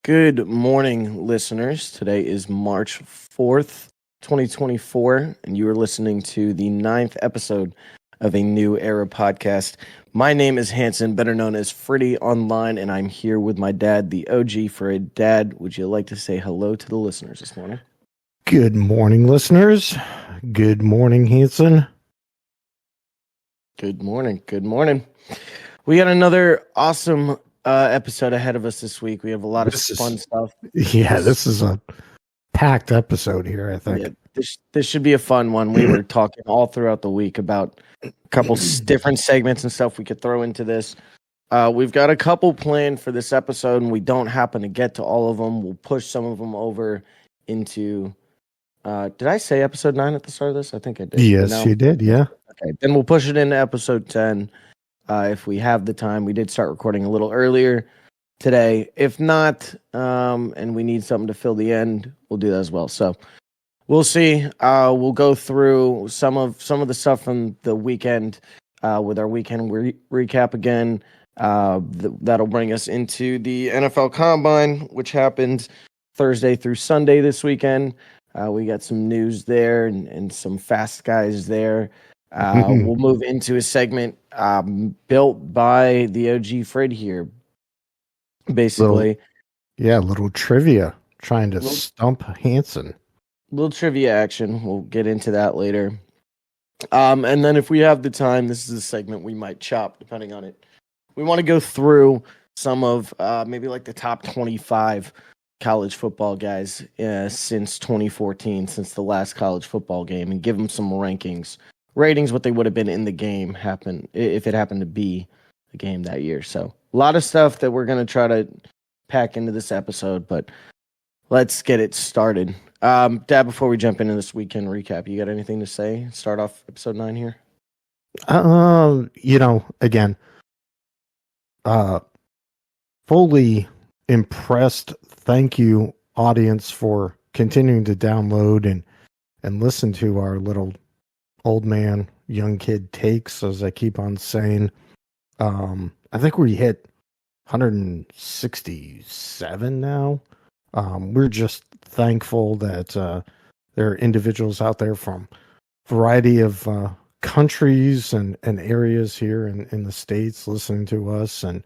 Good morning, listeners. Today is March 4th, 2024, and you are listening to the 9th episode of a New Era podcast. My name is Hanson, better known as Fryddy online, and I'm here with my dad, the OG Frid. Dad, would you like to say hello to the listeners this morning? Good morning, listeners. Good morning, Hanson. Good morning. Good morning. We got another awesome episode ahead of us this week. We have a lot of fun stuff. Yeah, this is a packed episode here, I think. Yeah, this should be a fun one. We were talking all throughout the week about a couple different segments and stuff we could throw into this. We've got a couple planned for this episode, and we don't happen to get to all of them. We'll push some of them over into... did I say episode 9 at the start of this? I think I did. Yes, you did, yeah. Okay, then we'll push it into episode 10 if we have the time. We did start recording a little earlier today. If not, and we need something to fill the end, we'll do that as well. So we'll see. We'll go through some of the stuff from the weekend with our weekend recap again. That'll bring us into the NFL Combine, which happened Thursday through Sunday this weekend. We got some news there and some fast guys there. We'll move into a segment built by the OG Frid here. Basically. Little trivia. Trying to stump Hanson. Little trivia action. We'll get into that later. And then if we have the time, this is a segment we might chop depending on it. We want to go through some of maybe like the top 25 college football guys since 2014, since the last college football game, and give them some ratings, what they would have been in the game if it happened to be the game that year. So a lot of stuff that we're going to try to pack into this episode, but let's get it started. Dad, before we jump into this weekend recap, you got anything to say? Start off episode 9 here. Again, fully impressed. Thank you, audience, for continuing to download and listen to our little old man, young kid takes, as I keep on saying. I think we hit 167 now. We're just thankful that there are individuals out there from a variety of countries and areas here in the States listening to us. And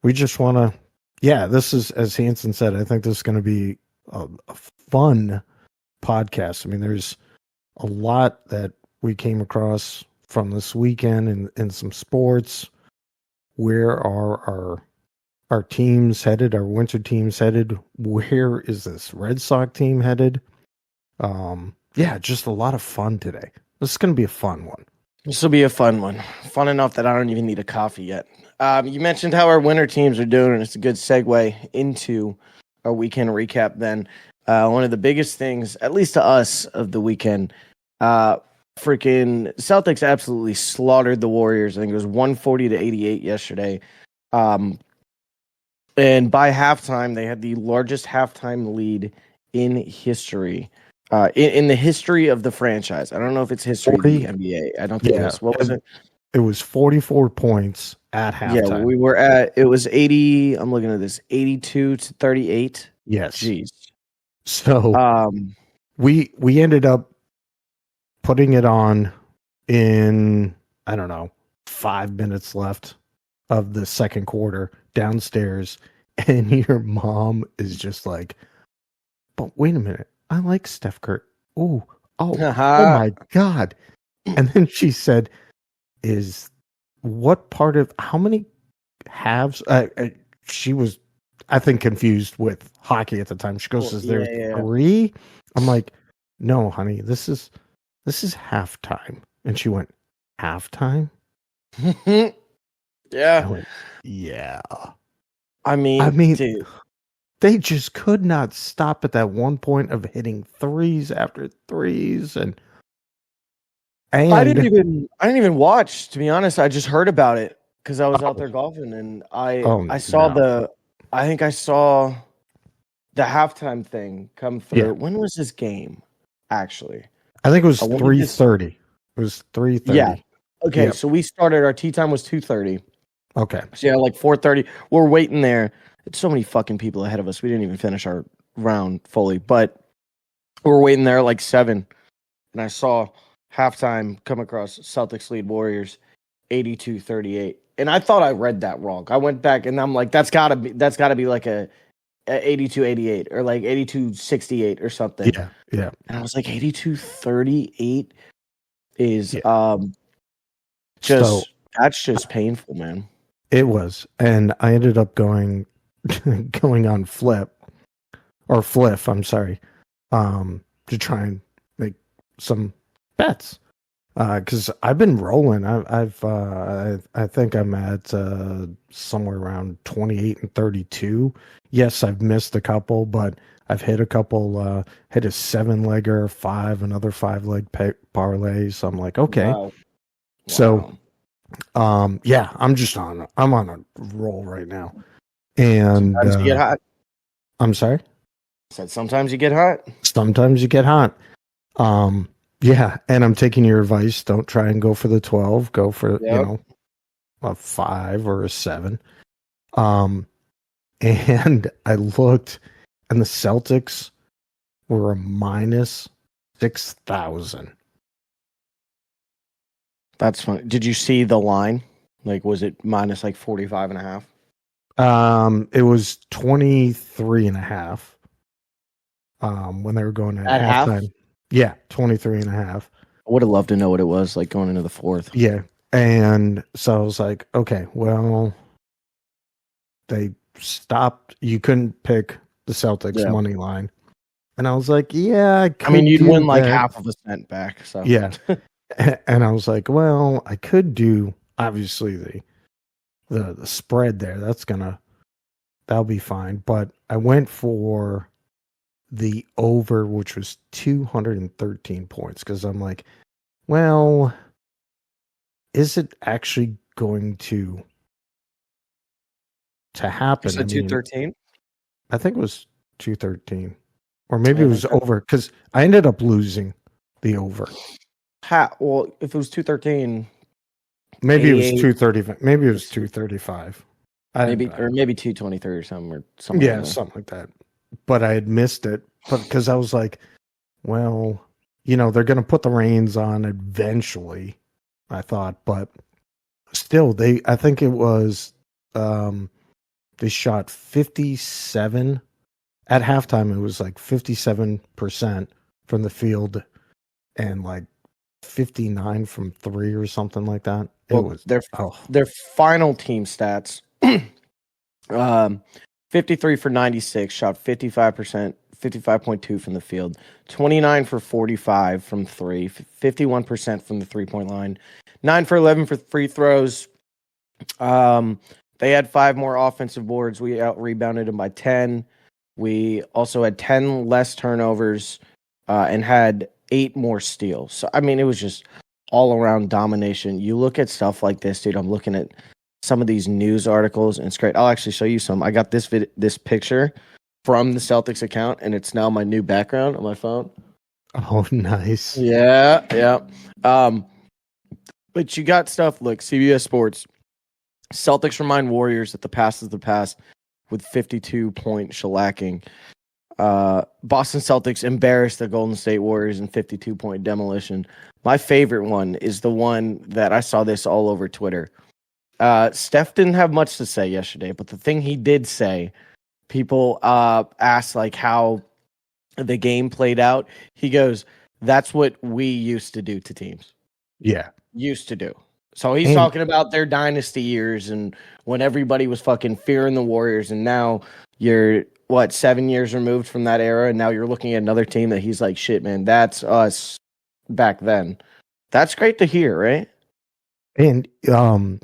we just want to, this is, as Hanson said, I think this is going to be a fun podcast. I mean, there's a lot that we came across from this weekend in some sports. Where are our teams headed? Our winter teams headed? Where is this Red Sox team headed? Just a lot of fun today. This is going to be a fun one. This will be a fun one. Fun enough that I don't even need a coffee yet. You mentioned how our winter teams are doing, and it's a good segue into our weekend recap then. One of the biggest things, at least to us, of the weekend, freaking Celtics absolutely slaughtered the Warriors. I think it was 140-88 yesterday. And by halftime, they had the largest halftime lead in history. In the history of the franchise. I don't know if it's history of the NBA. I don't think it was. What was it? It was 44 points at halftime. Yeah, it was 80. I'm looking at this, 82-38. Yes. Jeez. So we ended up putting it on in, 5 minutes left of the second quarter downstairs. And your mom is just like, but wait a minute. I like Steph Curry. Oh my God. And then she said, how many halves? She was, I think, confused with hockey at the time. She goes, is there 3? I'm like, no, honey, this is halftime. And she went, halftime? Yeah. I went, yeah. I mean, dude. They just could not stop at that one point of hitting threes after threes, and I didn't even watch, to be honest. I just heard about it because I was out there golfing, and I saw the halftime thing come through. Yeah. When was this game? Actually, I think it was 3:30. It was 3:30. Yeah. Okay, yep. So we started. Our tea time was 2:30. Okay. So like 4:30. We're waiting there. It's so many fucking people ahead of us. We didn't even finish our round fully, but we're waiting there like 7, and I saw halftime come across Celtics lead Warriors 82-38. And I thought I read that wrong. I went back and I'm like, that's gotta be like a 82-88 or like 82-68 or something. Yeah, yeah. And I was like, 82-38 is So that's just painful, man. it was, and I ended up going on Fliff. I'm sorry, to try and make some bets. Because I've been rolling. I think I'm at somewhere around 28-32. Yes, I've missed a couple, but I've hit a couple. Hit a 7-legger, another 5-leg parlay. So I'm like, okay. Wow. So, yeah, I'm on a roll right now. And sometimes you get hot. I'm sorry. I said sometimes you get hot. Sometimes you get hot. Yeah, and I'm taking your advice. Don't try and go for the 12. Go for a 5 or a 7. And I looked, and the Celtics were a minus 6,000. That's funny. Did you see the line? Like, was it minus like 45.5? It was 23.5. When they were going at halftime. Half? Yeah, 23.5. I would have loved to know what it was like going into the 4th. Yeah. And so I was like, okay, well, they stopped. You couldn't pick the Celtics money line. And I was like, yeah, I mean, you'd win like half of a cent back. So yeah. And I was like, well, I could do obviously the spread there. That'll be fine. But I went for the over, which was 213 points, because I'm like, well, is it actually going to happen? Is it 213? I think it was 213, or maybe it was over, because I ended up losing the over. Well, if it was 213, maybe it was 235. Maybe it was 235. Maybe 223 or something. Yeah, something like that. But I had missed it, because I was like, well, they're going to put the reins on eventually, I thought. But still, I think it was, they shot 57 at halftime. It was like 57% from the field and like 59 from 3 or something like that. It was their final team stats. 53 for 96, shot 55%, 55.2 from the field, 29 for 45 from 3, 51% from the 3-point line, 9 for 11 for free throws. They had 5 more offensive boards. We out-rebounded them by 10. We also had 10 less turnovers and had 8 more steals. So, I mean, it was just all-around domination. You look at stuff like this, dude. I'm looking at some of these news articles, and it's great. I'll actually show you some. I got this picture from the Celtics account, and it's now my new background on my phone. Oh, nice. Yeah. But you got stuff like CBS Sports. Celtics remind Warriors that the past is the past with 52-point shellacking. Boston Celtics embarrassed the Golden State Warriors in 52-point demolition. My favorite one is the one that I saw this all over Twitter. Steph didn't have much to say yesterday, but the thing he did say, people asked like how the game played out. He goes, that's what we used to do to teams. Yeah. Used to do. So he's talking about their dynasty years and when everybody was fucking fearing the Warriors, and now you're 7 years removed from that era, and now you're looking at another team that he's like, shit, man, that's us back then. That's great to hear, right? And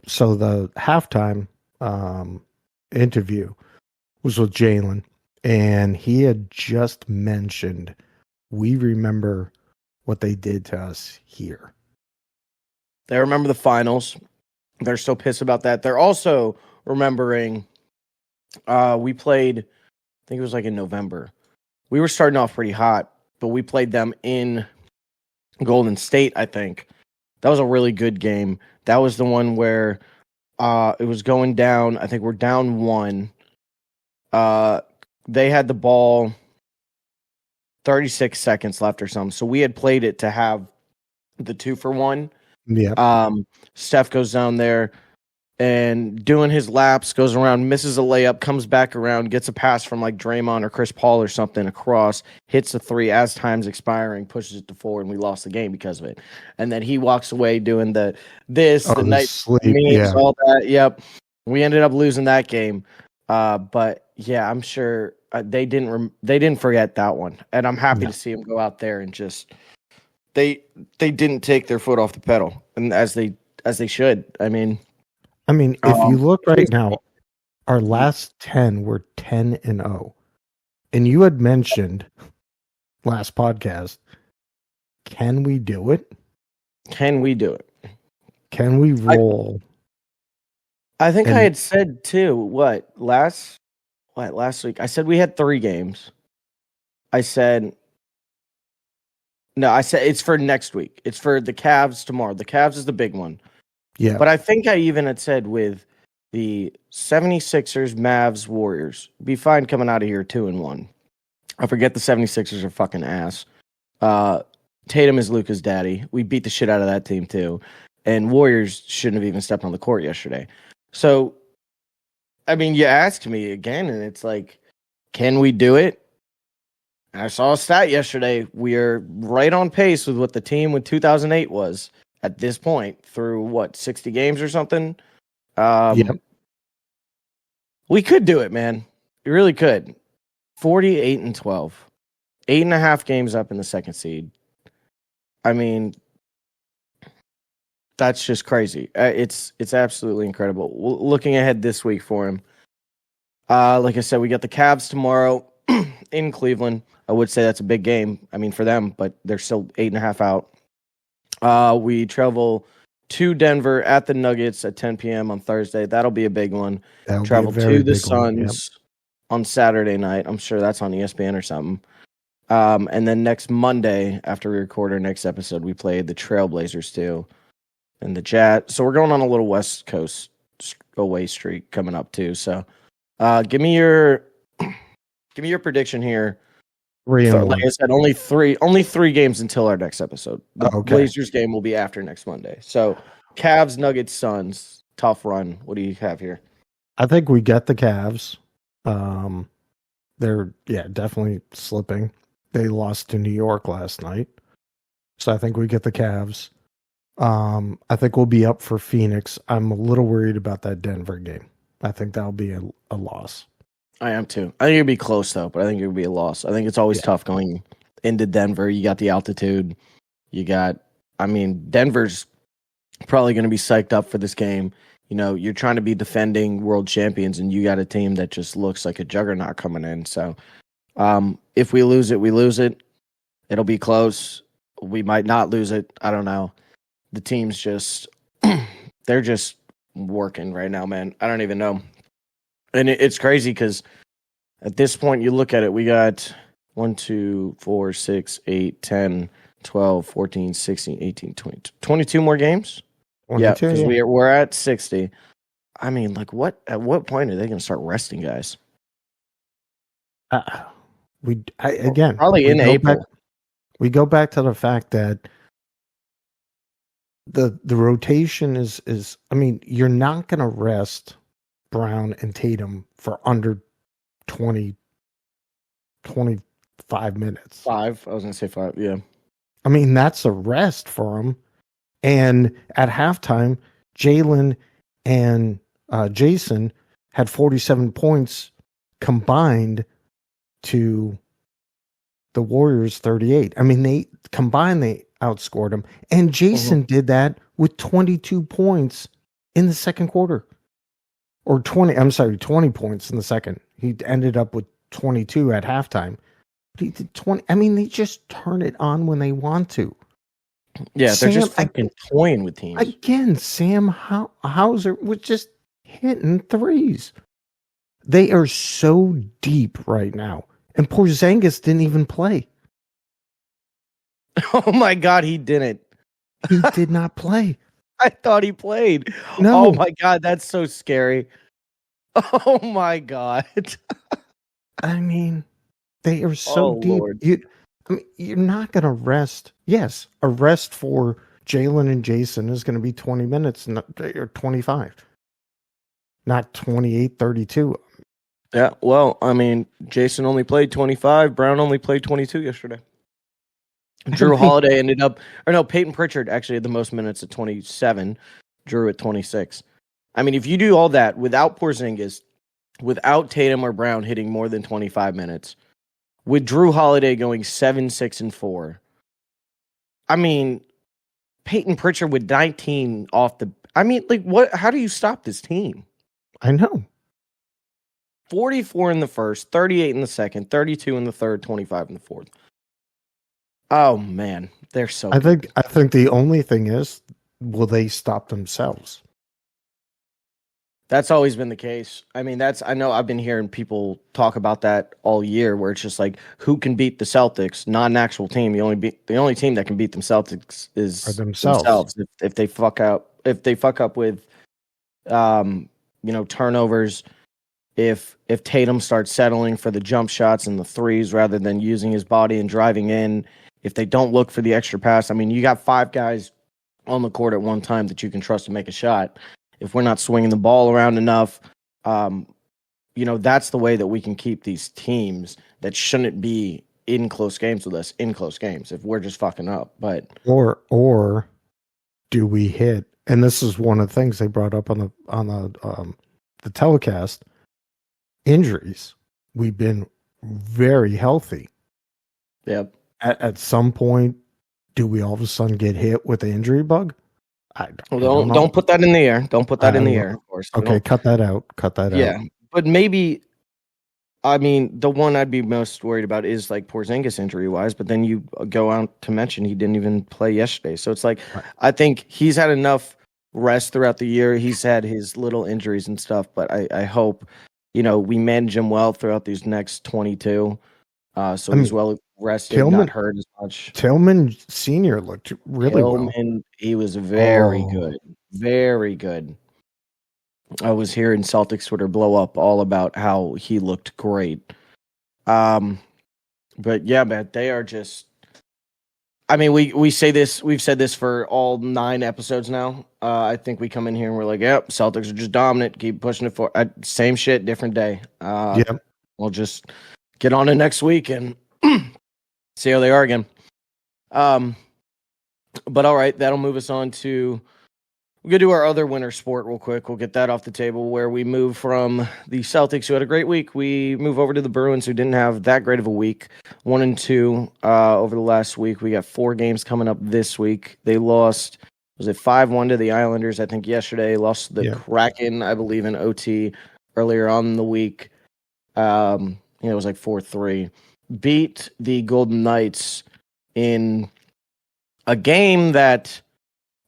so the halftime interview was with Jalen, and he had just mentioned, we remember what they did to us here. They remember the finals. They're still pissed about that. They're also remembering we played, I think it was like in November. We were starting off pretty hot, but we played them in Golden State, I think. That was a really good game. That was the one where it was going down. I think we're down 1. They had the ball 36 seconds left or something. So we had played it to have the 2-for-1. Yeah. Steph goes down there and doing his laps, goes around, misses a layup, comes back around, gets a pass from like Draymond or Chris Paul or something across, hits the three as time's expiring, pushes it to 4, and we lost the game because of it. And then he walks away doing the night sleep, memes, all that. Yep. We ended up losing that game. But yeah, I'm sure they didn't forget that one. And I'm happy to see them go out there and just they didn't take their foot off the pedal, and as they should. I mean, if you look right now, our last 10 were 10-0. And you had mentioned last podcast, can we do it? Can we do it? Can we roll? I think I had said too, last week? I said we had 3 games. I said it's for next week. It's for the Cavs tomorrow. The Cavs is the big one. Yeah. But I think I even had said with the 76ers, Mavs, Warriors, be fine coming out of here 2-1. I forget the 76ers are fucking ass. Tatum is Luka's daddy. We beat the shit out of that team too. And Warriors shouldn't have even stepped on the court yesterday. So, I mean, you asked me again, and it's like, can we do it? And I saw a stat yesterday. We are right on pace with what the team with 2008 was at this point through 60 games or something. We could do it, man. We really could. 48-12, 8.5 games up in the second seed. I mean, that's just crazy. It's absolutely incredible. Looking ahead this week for him. Like I said, we got the Cavs tomorrow in Cleveland. I would say that's a big game. I mean, for them, but they're still 8.5 out. We travel to Denver at the Nuggets at 10 p.m. on Thursday. That'll be a big one. Travel to the Suns on Saturday night. I'm sure that's on ESPN or something. And then next Monday, after we record our next episode, we play the Trailblazers too, and the Jazz. So we're going on a little West Coast away streak coming up too. So, give me your prediction here. Like I said, only three games until our next episode. The Blazers game will be after next Monday. So, Cavs, Nuggets, Suns, tough run. What do you have here? I think we get the Cavs. They're definitely slipping. They lost to New York last night, so I think we get the Cavs. I think we'll be up for Phoenix. I'm a little worried about that Denver game. I think that'll be a loss. I am too. I think it'll be close though, but I think it'll be a loss. I think it's always tough going into Denver. You got the altitude. Denver's probably going to be psyched up for this game. You know, you're trying to be defending world champions, and you got a team that just looks like a juggernaut coming in. So, if we lose it, we lose it. It'll be close. We might not lose it. I don't know. The team's just, they're just working right now, man. I don't even know. And it's crazy because at this point, you look at it, we got 1, 2, 4, 6, 8, 10, 12, 14, 16, 18, 20, 22 more games. Yeah, because we're at 60. I mean, like, at what point are they going to start resting guys? Probably in April. We go back to the fact that the rotation is. I mean, you're not going to rest Brown and Tatum for under 20, 25 minutes. 5. I was going to say 5. Yeah. I mean, that's a rest for them. And at halftime, Jalen and Jason had 47 points combined to the Warriors 38. I mean, they combined, they outscored them. And Jason did that with 22 points in the second quarter. Or 20 points in the second. He ended up with 22 at halftime. But he did 20. I mean, they just turn it on when they want to. Yeah, they're just fucking toying with teams. Again, Sam Hauser was just hitting threes. They are so deep right now. And Porzingis didn't even play. Oh my God, he didn't. He did not play. I thought he played. No. Oh my God, that's so scary. Oh my God. I mean, they are so Oh, deep. Lord. You're not going to rest. Yes, a rest for Jalen and Jason is going to be 20 minutes or 25, not 28, 32. Yeah, well, I mean, Jason only played 25. Brown only played 22 yesterday. Drew Holiday ended up, or no, Peyton Pritchard actually had the most minutes at 27. Drew at 26. I mean, if you do all that without Porzingis, without Tatum or Brown hitting more than 25 minutes, with Drew Holiday going 7, 6, and 4, I mean, Peyton Pritchard with 19 off the. I mean, like, what? How do you stop this team? I know. 44 in the first, 38 in the second, 32 in the third, 25 in the fourth. Oh man, they're so. I think the only thing is, will they stop themselves? That's always been the case. I mean, I know I've been hearing people talk about that all year, where it's just like, who can beat the Celtics? Not an actual team. The only team that can beat them Celtics is themselves. If they fuck up with, turnovers. If Tatum starts settling for the jump shots and the threes rather than using his body and driving in, if they don't look for the extra pass, I mean, you got 5 guys on the court at one time that you can trust to make a shot. If we're not swinging the ball around enough, that's the way that we can keep these teams that shouldn't be in close games with us in close games if we're just fucking up. But or do we hit? And this is one of the things they brought up on the telecast. Injuries. We've been very healthy. Yep. At some point, do we all of a sudden get hit with the injury bug? Don't put that in the air. Don't put that in the air, of course. Okay, cut that out. Yeah, but maybe, I mean, the one I'd be most worried about is like Porzingis injury-wise, but then you go out to mention he didn't even play yesterday. So it's like, right. I think he's had enough rest throughout the year. He's had his little injuries and stuff, but I hope, we manage him well throughout these next 22. So he's well rested, not hurt as much. Tillman Sr. looked really well. He was very good. Very good. I was hearing Celtics Twitter blow up all about how he looked great. But yeah, man, they are just. I mean, we've said this for all 9 episodes now. I think we come in here and we're like, yep, Celtics are just dominant. Keep pushing it forward. Same shit, different day. Yep. We'll just get on it next week and see how they are again. But all right, that'll move us on to. We're going to do our other winter sport real quick. We'll get that off the table where we move from the Celtics, who had a great week. We move over to the Bruins, who didn't have that great of a week. 1-2 over the last week. We got 4 games coming up this week. They lost, was it 5-1 to the Islanders, I think, yesterday. Lost to the Kraken, I believe, in OT earlier on in the week. It was like 4-3. Beat the Golden Knights in a game that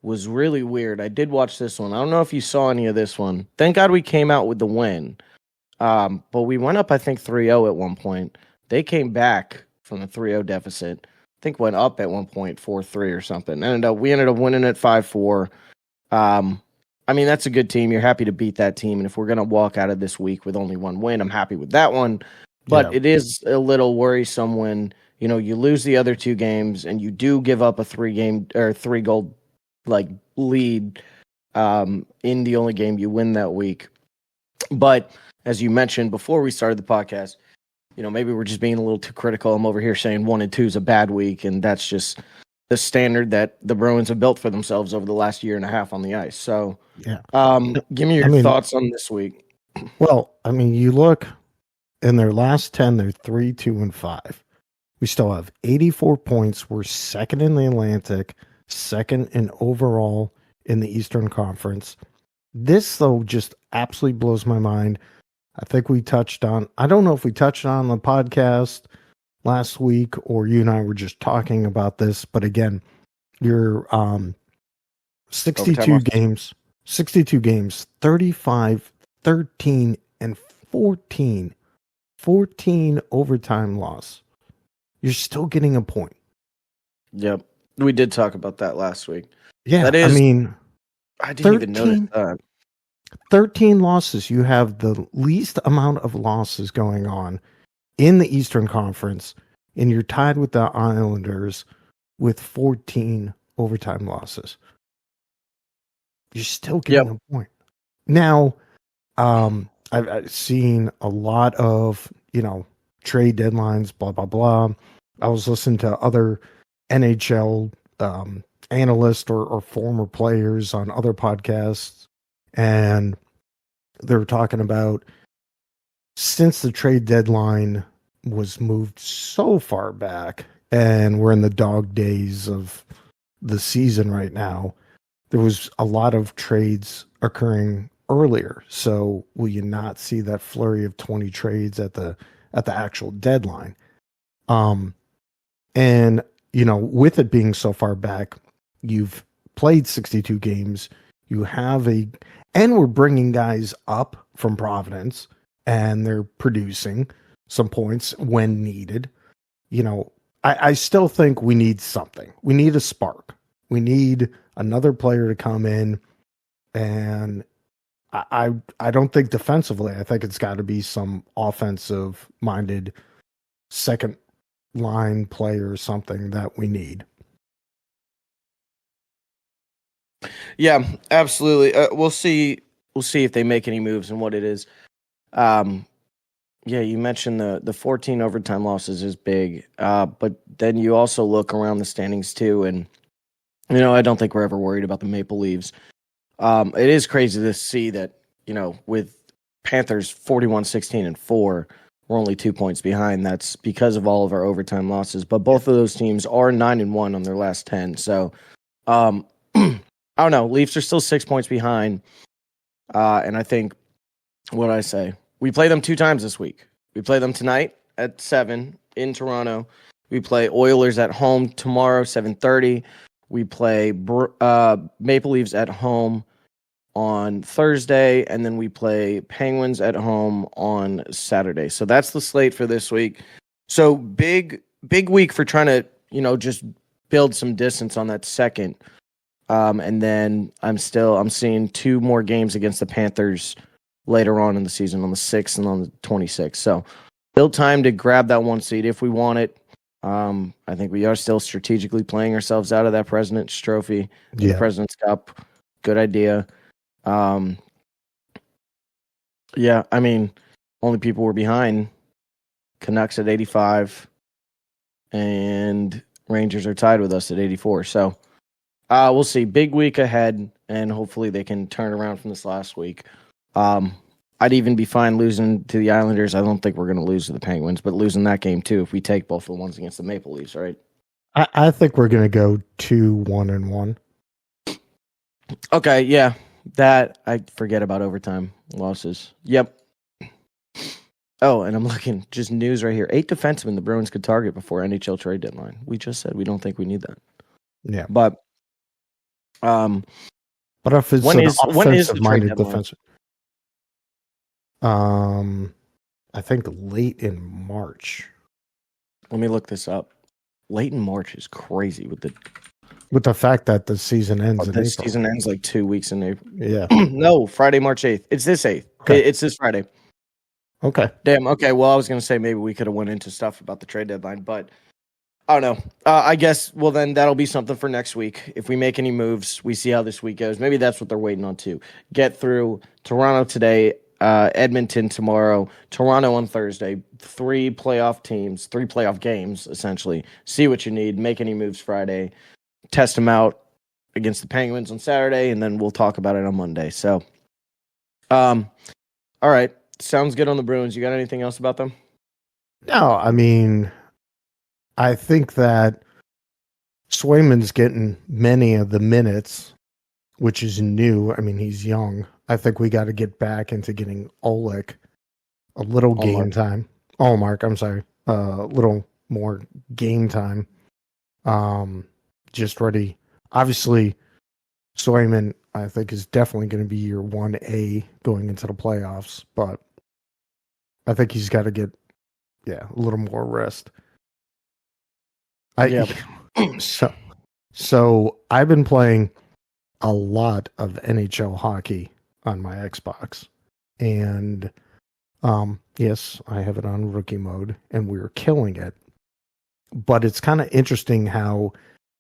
was really weird. I did watch this one. I don't know if you saw any of this one. Thank God we came out with the win. But we went up, I think, 3-0 at one point. They came back from the 3-0 deficit. I think went up at one point 4-3 or something. We ended up winning at 5-4. I mean, that's a good team. You're happy to beat that team. And if we're going to walk out of this week with only 1 win, I'm happy with that one. But It is a little worrisome when, you lose the other 2 games and you do give up a 3-goal lead in the only game you win that week. But as you mentioned before we started the podcast, maybe we're just being a little too critical. I'm over here saying 1-2 is a bad week, and that's just the standard that the Bruins have built for themselves over the last year and a half on the ice. So, give me your thoughts on this week. Well, I mean, you look in their last 10, they're 3-2-5. We still have 84 points. We're second in the Atlantic, second in overall in the Eastern Conference. This, though, just absolutely blows my mind. I think I don't know if we touched on the podcast last week or you and I were just talking about this, but again, you're 62 games, 35, 13, and 14 overtime loss. You're still getting a point. Yep. We did talk about that last week. Yeah, that is, I didn't 13, even notice that. 13 losses. You have the least amount of losses going on in the Eastern Conference, and you're tied with the Islanders with 14 overtime losses. You're still getting a point. Now, I've seen a lot of, trade deadlines, blah, blah, blah. I was listening to other NHL analysts or former players on other podcasts, and they were talking about, since the trade deadline was moved so far back and we're in the dog days of the season right now, there was a lot of trades occurring earlier. So will you not see that flurry of 20 trades at the actual deadline? And with it being so far back, you've played 62 games. You have and we're bringing guys up from Providence, and they're producing some points when needed. I still think we need something. We need a spark. We need another player to come in, and I don't think defensively. I think it's got to be some offensive-minded second line player or something that we need. Yeah, absolutely. We'll see. We'll see if they make any moves and what it is. Yeah, you mentioned the 14 overtime losses is big, but then you also look around the standings too, and I don't think we're ever worried about the Maple Leafs. It is crazy to see that with Panthers 41-16-4, we're only 2 points behind. That's because of all of our overtime losses, but both of those teams are 9-1 on their last 10. So, I don't know. Leafs are still 6 points behind, and I think what I say. We play them 2 times this week. We play them tonight at 7 in Toronto. We play Oilers at home tomorrow, 7:30. We play Maple Leafs at home on Thursday, and then we play Penguins at home on Saturday. So that's the slate for this week. So big week for trying to, just build some distance on that second. And then I'm seeing 2 more games against the Panthers later on in the season, on the 6th and on the 26th. So still time to grab that 1 seed if we want it. I think we are still strategically playing ourselves out of that President's Trophy, the President's Cup. Good idea. Yeah, I mean, only people we're behind, Canucks at 85, and Rangers are tied with us at 84. So we'll see. Big week ahead, and hopefully they can turn around from this last week. I'd even be fine losing to the Islanders. I don't think we're going to lose to the Penguins, but losing that game too if we take both the ones against the Maple Leafs, right? I think we're going to go 2-1-1. Okay, yeah. That, I forget about overtime losses. Yep. Oh, and I'm looking, just news right here. 8 defensemen the Bruins could target before NHL trade deadline. We just said we don't think we need that. Yeah. But if it's an offensive-minded defense, I think late in March. Let me look this up. Late in March is crazy with the fact that the season ends in April. The season ends like 2 weeks in April. Yeah. No, Friday, March 8th. It's this 8th. Okay. It's this Friday. Okay. Damn. Okay. Well, I was going to say maybe we could have went into stuff about the trade deadline, but I don't know. I guess, well, then that'll be something for next week. If we make any moves, we see how this week goes. Maybe that's what they're waiting on too. Get through Toronto today, Edmonton tomorrow, Toronto on Thursday. 3 playoff teams, 3 playoff games, essentially. See what you need. Make any moves Friday. Test them out against the Penguins on Saturday, and then we'll talk about it on Monday. So, all right. Sounds good on the Bruins. You got anything else about them? No, I mean, I think that Swayman's getting many of the minutes, which is new. I mean, he's young. I think we got to get back into getting Oleg a little game time. Mark, I'm sorry. A little more game time. Just ready. Obviously, Swayman, I think, is definitely going to be your 1A going into the playoffs, but I think he's got to get, a little more rest. So I've been playing a lot of NHL hockey on my Xbox, and Yes, I have it on rookie mode, and we were killing it. But it's kind of interesting how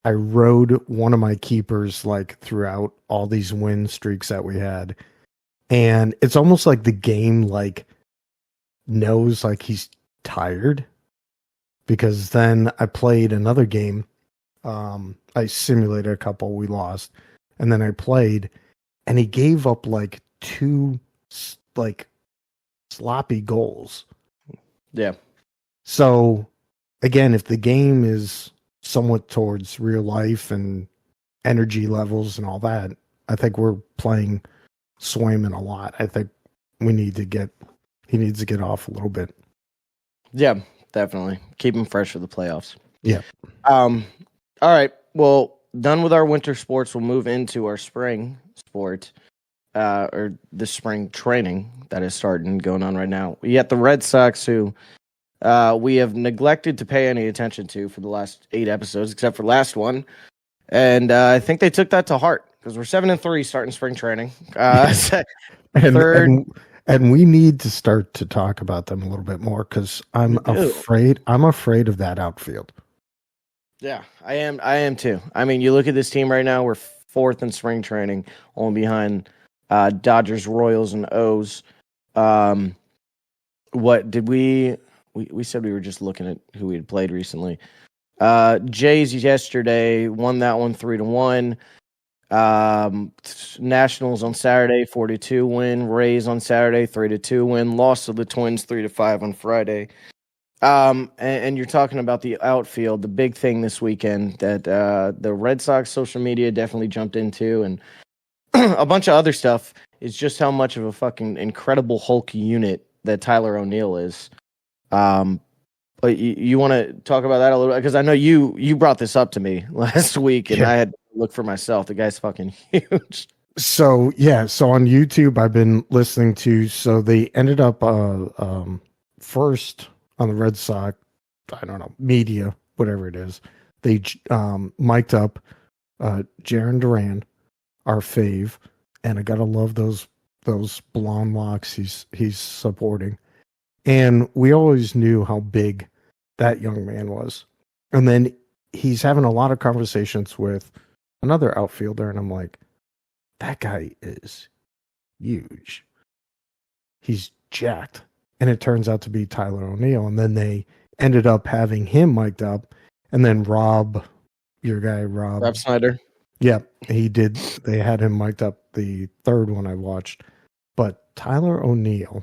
I rode one of my keepers like throughout all these win streaks that we had, and it's almost like the game like knows like he's tired, because then I played another game. I simulated a couple, we lost, and then I played, and he gave up like two like sloppy goals. Yeah. So again, if the game is somewhat towards real life and energy levels and all that, I think we're playing Swayman a lot. I think he needs to get off a little bit. Yeah, definitely. Keep him fresh for the playoffs. Yeah. All right. Well, done with our winter sports. We'll move into our spring sport, or the spring training that is starting going on right now. We got the Red Sox, who we have neglected to pay any attention to for the last 8 episodes, except for last one. And I think they took that to heart, because we're 7-3 starting spring training. And we need to start to talk about them a little bit more, because I'm afraid of that outfield. Yeah, I am too. I mean, you look at this team right now, we're 4th in spring training, only behind Dodgers, Royals, and O's. What did we said we were just looking at who we had played recently. Jays yesterday won that one 3-1. Nationals on Saturday 4-2 win. Rays on Saturday 3-2 win. Lost to the Twins 3-5 on Friday. And you're talking about the outfield, the big thing this weekend that the Red Sox social media definitely jumped into, and a bunch of other stuff, is just how much of a fucking incredible Hulk unit that Tyler O'Neill is. But you want to talk about that a little bit? Because I know you brought this up to me last week, and I had to look for myself. The guy's fucking huge. So on YouTube, I've been listening to. So they ended up first on the Red Sox, I don't know, media, whatever it is. They mic'd up Jaron Duran, our fave, and I gotta love those blonde locks he's supporting. And we always knew how big that young man was. And then he's having a lot of conversations with another outfielder, and I'm like, that guy is huge. He's jacked. And it turns out to be Tyler O'Neill. And then they ended up having him mic'd up. And then Rob Snyder. Yeah, he did. They had him mic'd up the third one I watched. But Tyler O'Neill,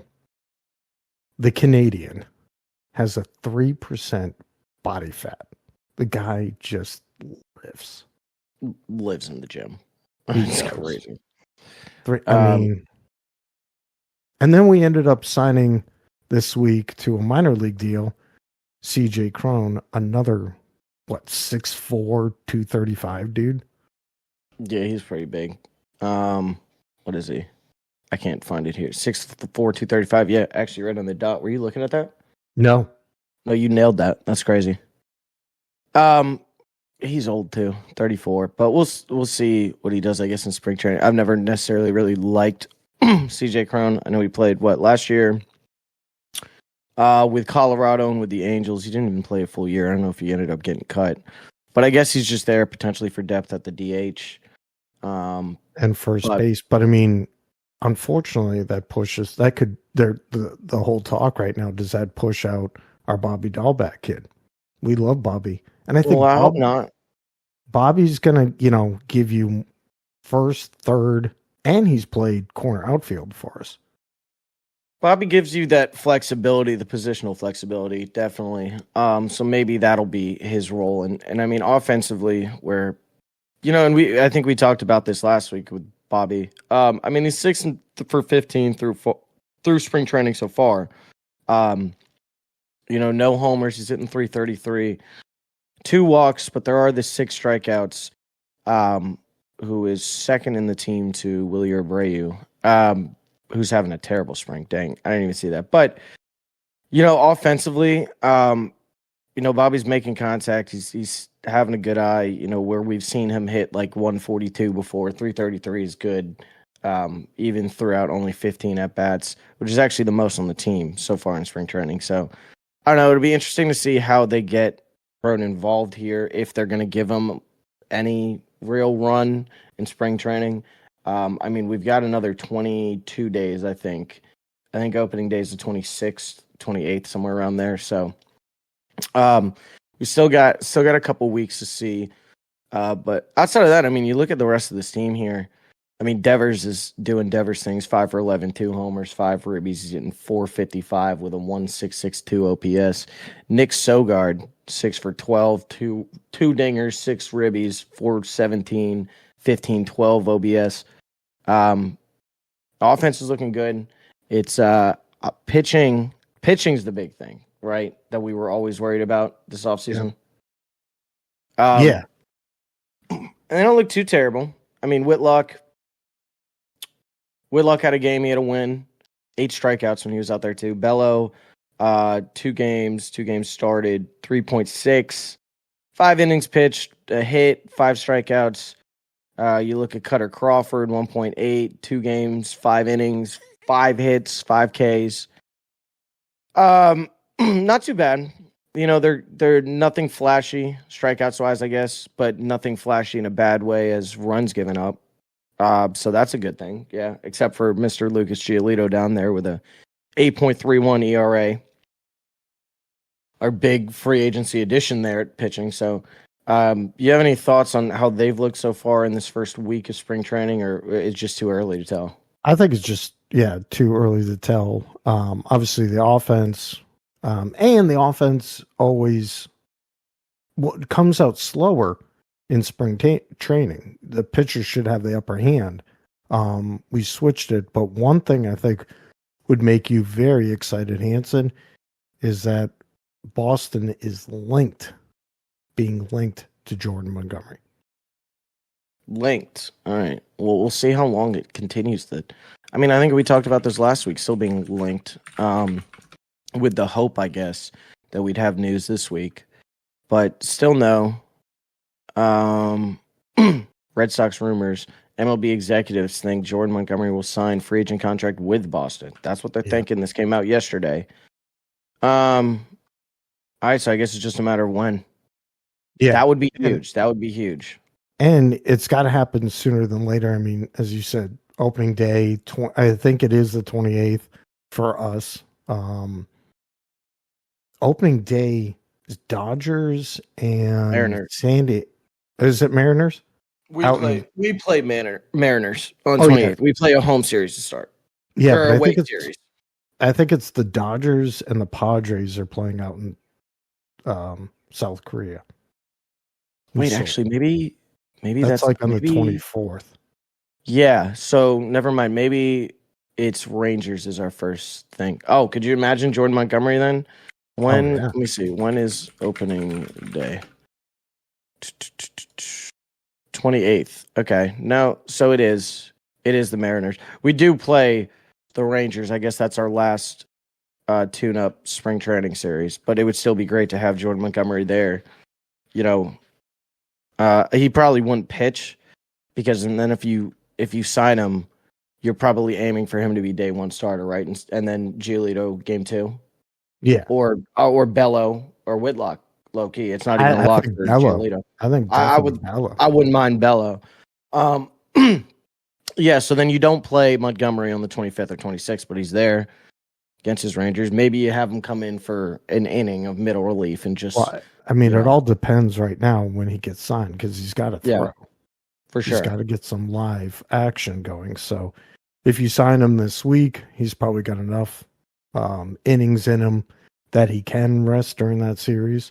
the Canadian, has a 3% body fat. The guy just lives in the gym. It's crazy. And then we ended up signing this week to a minor league deal, CJ Cron, another 6'4", 235 dude. Yeah, he's pretty big. What is he? I can't find it here. 6'4", 235. Yeah, actually right on the dot. Were you looking at that? No, you nailed that. That's crazy. He's old too, 34. But we'll see what he does, I guess, in spring training. I've never necessarily really liked CJ Cron. I know he played last year with Colorado and with the Angels. He didn't even play a full year. I don't know if he ended up getting cut, but I guess he's just there potentially for depth at the DH and first base. But I mean, unfortunately, that pushes the whole talk right now. Does that push out our Bobby Dahlback kid? We love Bobby, and I think I hope not. Bobby's gonna give you first, third, and he's played corner outfield for us. Bobby gives you that flexibility, the positional flexibility, definitely. So maybe that'll be his role. And I mean, offensively, where, and I think we talked about this last week with Bobby. I mean, he's 6 for 15 through spring training so far. No homers. He's hitting 333, 2 walks, but there are the 6 strikeouts. Who is second in the team to Willie Abreu, who's having a terrible spring. Dang, I didn't even see that. But, offensively, Bobby's making contact. He's having a good eye, where we've seen him hit 142 before. 333 is good. even throughout only 15 at bats, which is actually the most on the team so far in spring training. So I don't know. It'll be interesting to see how they get Cron involved here, if they're going to give him any real run in spring training. I mean, we've got another 22 days, I think. I think opening day is the 26th, 28th, somewhere around there. So we still got a couple weeks to see. But outside of that, I mean, you look at the rest of this team here. I mean, Devers is doing Devers things, 5 for 11, 2 homers, 5 ribbies. He's getting 455 with a 1.662 OPS. Nick Sogard, 6 for 12, two dingers, 6 ribbies, 417, 15, 12 OBS. Offense is looking good. It's pitching. Pitching's the big thing, right? That we were always worried about this offseason. Yeah. And they don't look too terrible. I mean, Whitlock had a game. He had a win. 8 strikeouts when he was out there, too. Bello, 2 games started, 3.6. 5 innings pitched, a hit, 5 strikeouts. You look at Cutter Crawford, 1.8, 2 games, 5 innings, 5 hits, 5 Ks. Not too bad. You know, they're nothing flashy, strikeouts-wise, I guess, but nothing flashy in a bad way as runs given up. So that's a good thing, yeah, except for Mr. Lucas Giolito down there with a 8.31 ERA. Our big free agency addition there at pitching. So you have any thoughts on how they've looked so far in this first week of spring training, or it's just too early to tell? I think it's just, too early to tell. Obviously, the offense, and the offense always comes out slower in spring training. The pitchers should have the upper hand. We switched it, but one thing I think would make you very excited, Hanson, is that Boston is being linked to Jordan Montgomery. Linked. All right. Well, we'll see how long it continues. I mean, I think we talked about this last week, still being linked, with the hope, I guess, that we'd have news this week. But still no. Red Sox rumors. MLB executives think Jordan Montgomery will sign free agent contract with Boston. That's what they're thinking. This came out yesterday. All right, so I guess it's just a matter of when. Yeah, that would be huge. That would be huge. And it's got to happen sooner than later. I mean, as you said, opening day, I think it is the 28th for us. Opening day is Dodgers and Mariners. Sandy. Is it Mariners? We play Mariners on 28th. Yeah. We play a home series to start. Yeah, or a away series. I think it's the Dodgers and the Padres are playing out in South Korea. Wait, actually, maybe that's like on the 24th. Yeah, so never mind. Maybe it's Rangers is our first thing. Oh, could you imagine Jordan Montgomery then? Let me see. When is opening day? 28th. Okay. No, so it is the Mariners. We do play the Rangers. I guess that's our last tune-up spring training series, but it would still be great to have Jordan Montgomery there. You know, he probably wouldn't pitch because, and then if you sign him, you're probably aiming for him to be day one starter, right? And then Giolito game 2. Yeah. Or Bello or Whitlock, low key. It's not even locked for Giolito. I think Bello. I wouldn't mind Bello. Yeah, so then you don't play Montgomery on the 25th or 26th, but he's there against his Rangers. Maybe you have him come in for an inning of middle relief and just. Well, I mean, it all depends right now when he gets signed because he's got to throw. Yeah, for sure. He's got to get some live action going. So if you sign him this week, he's probably got enough innings in him that he can rest during that series.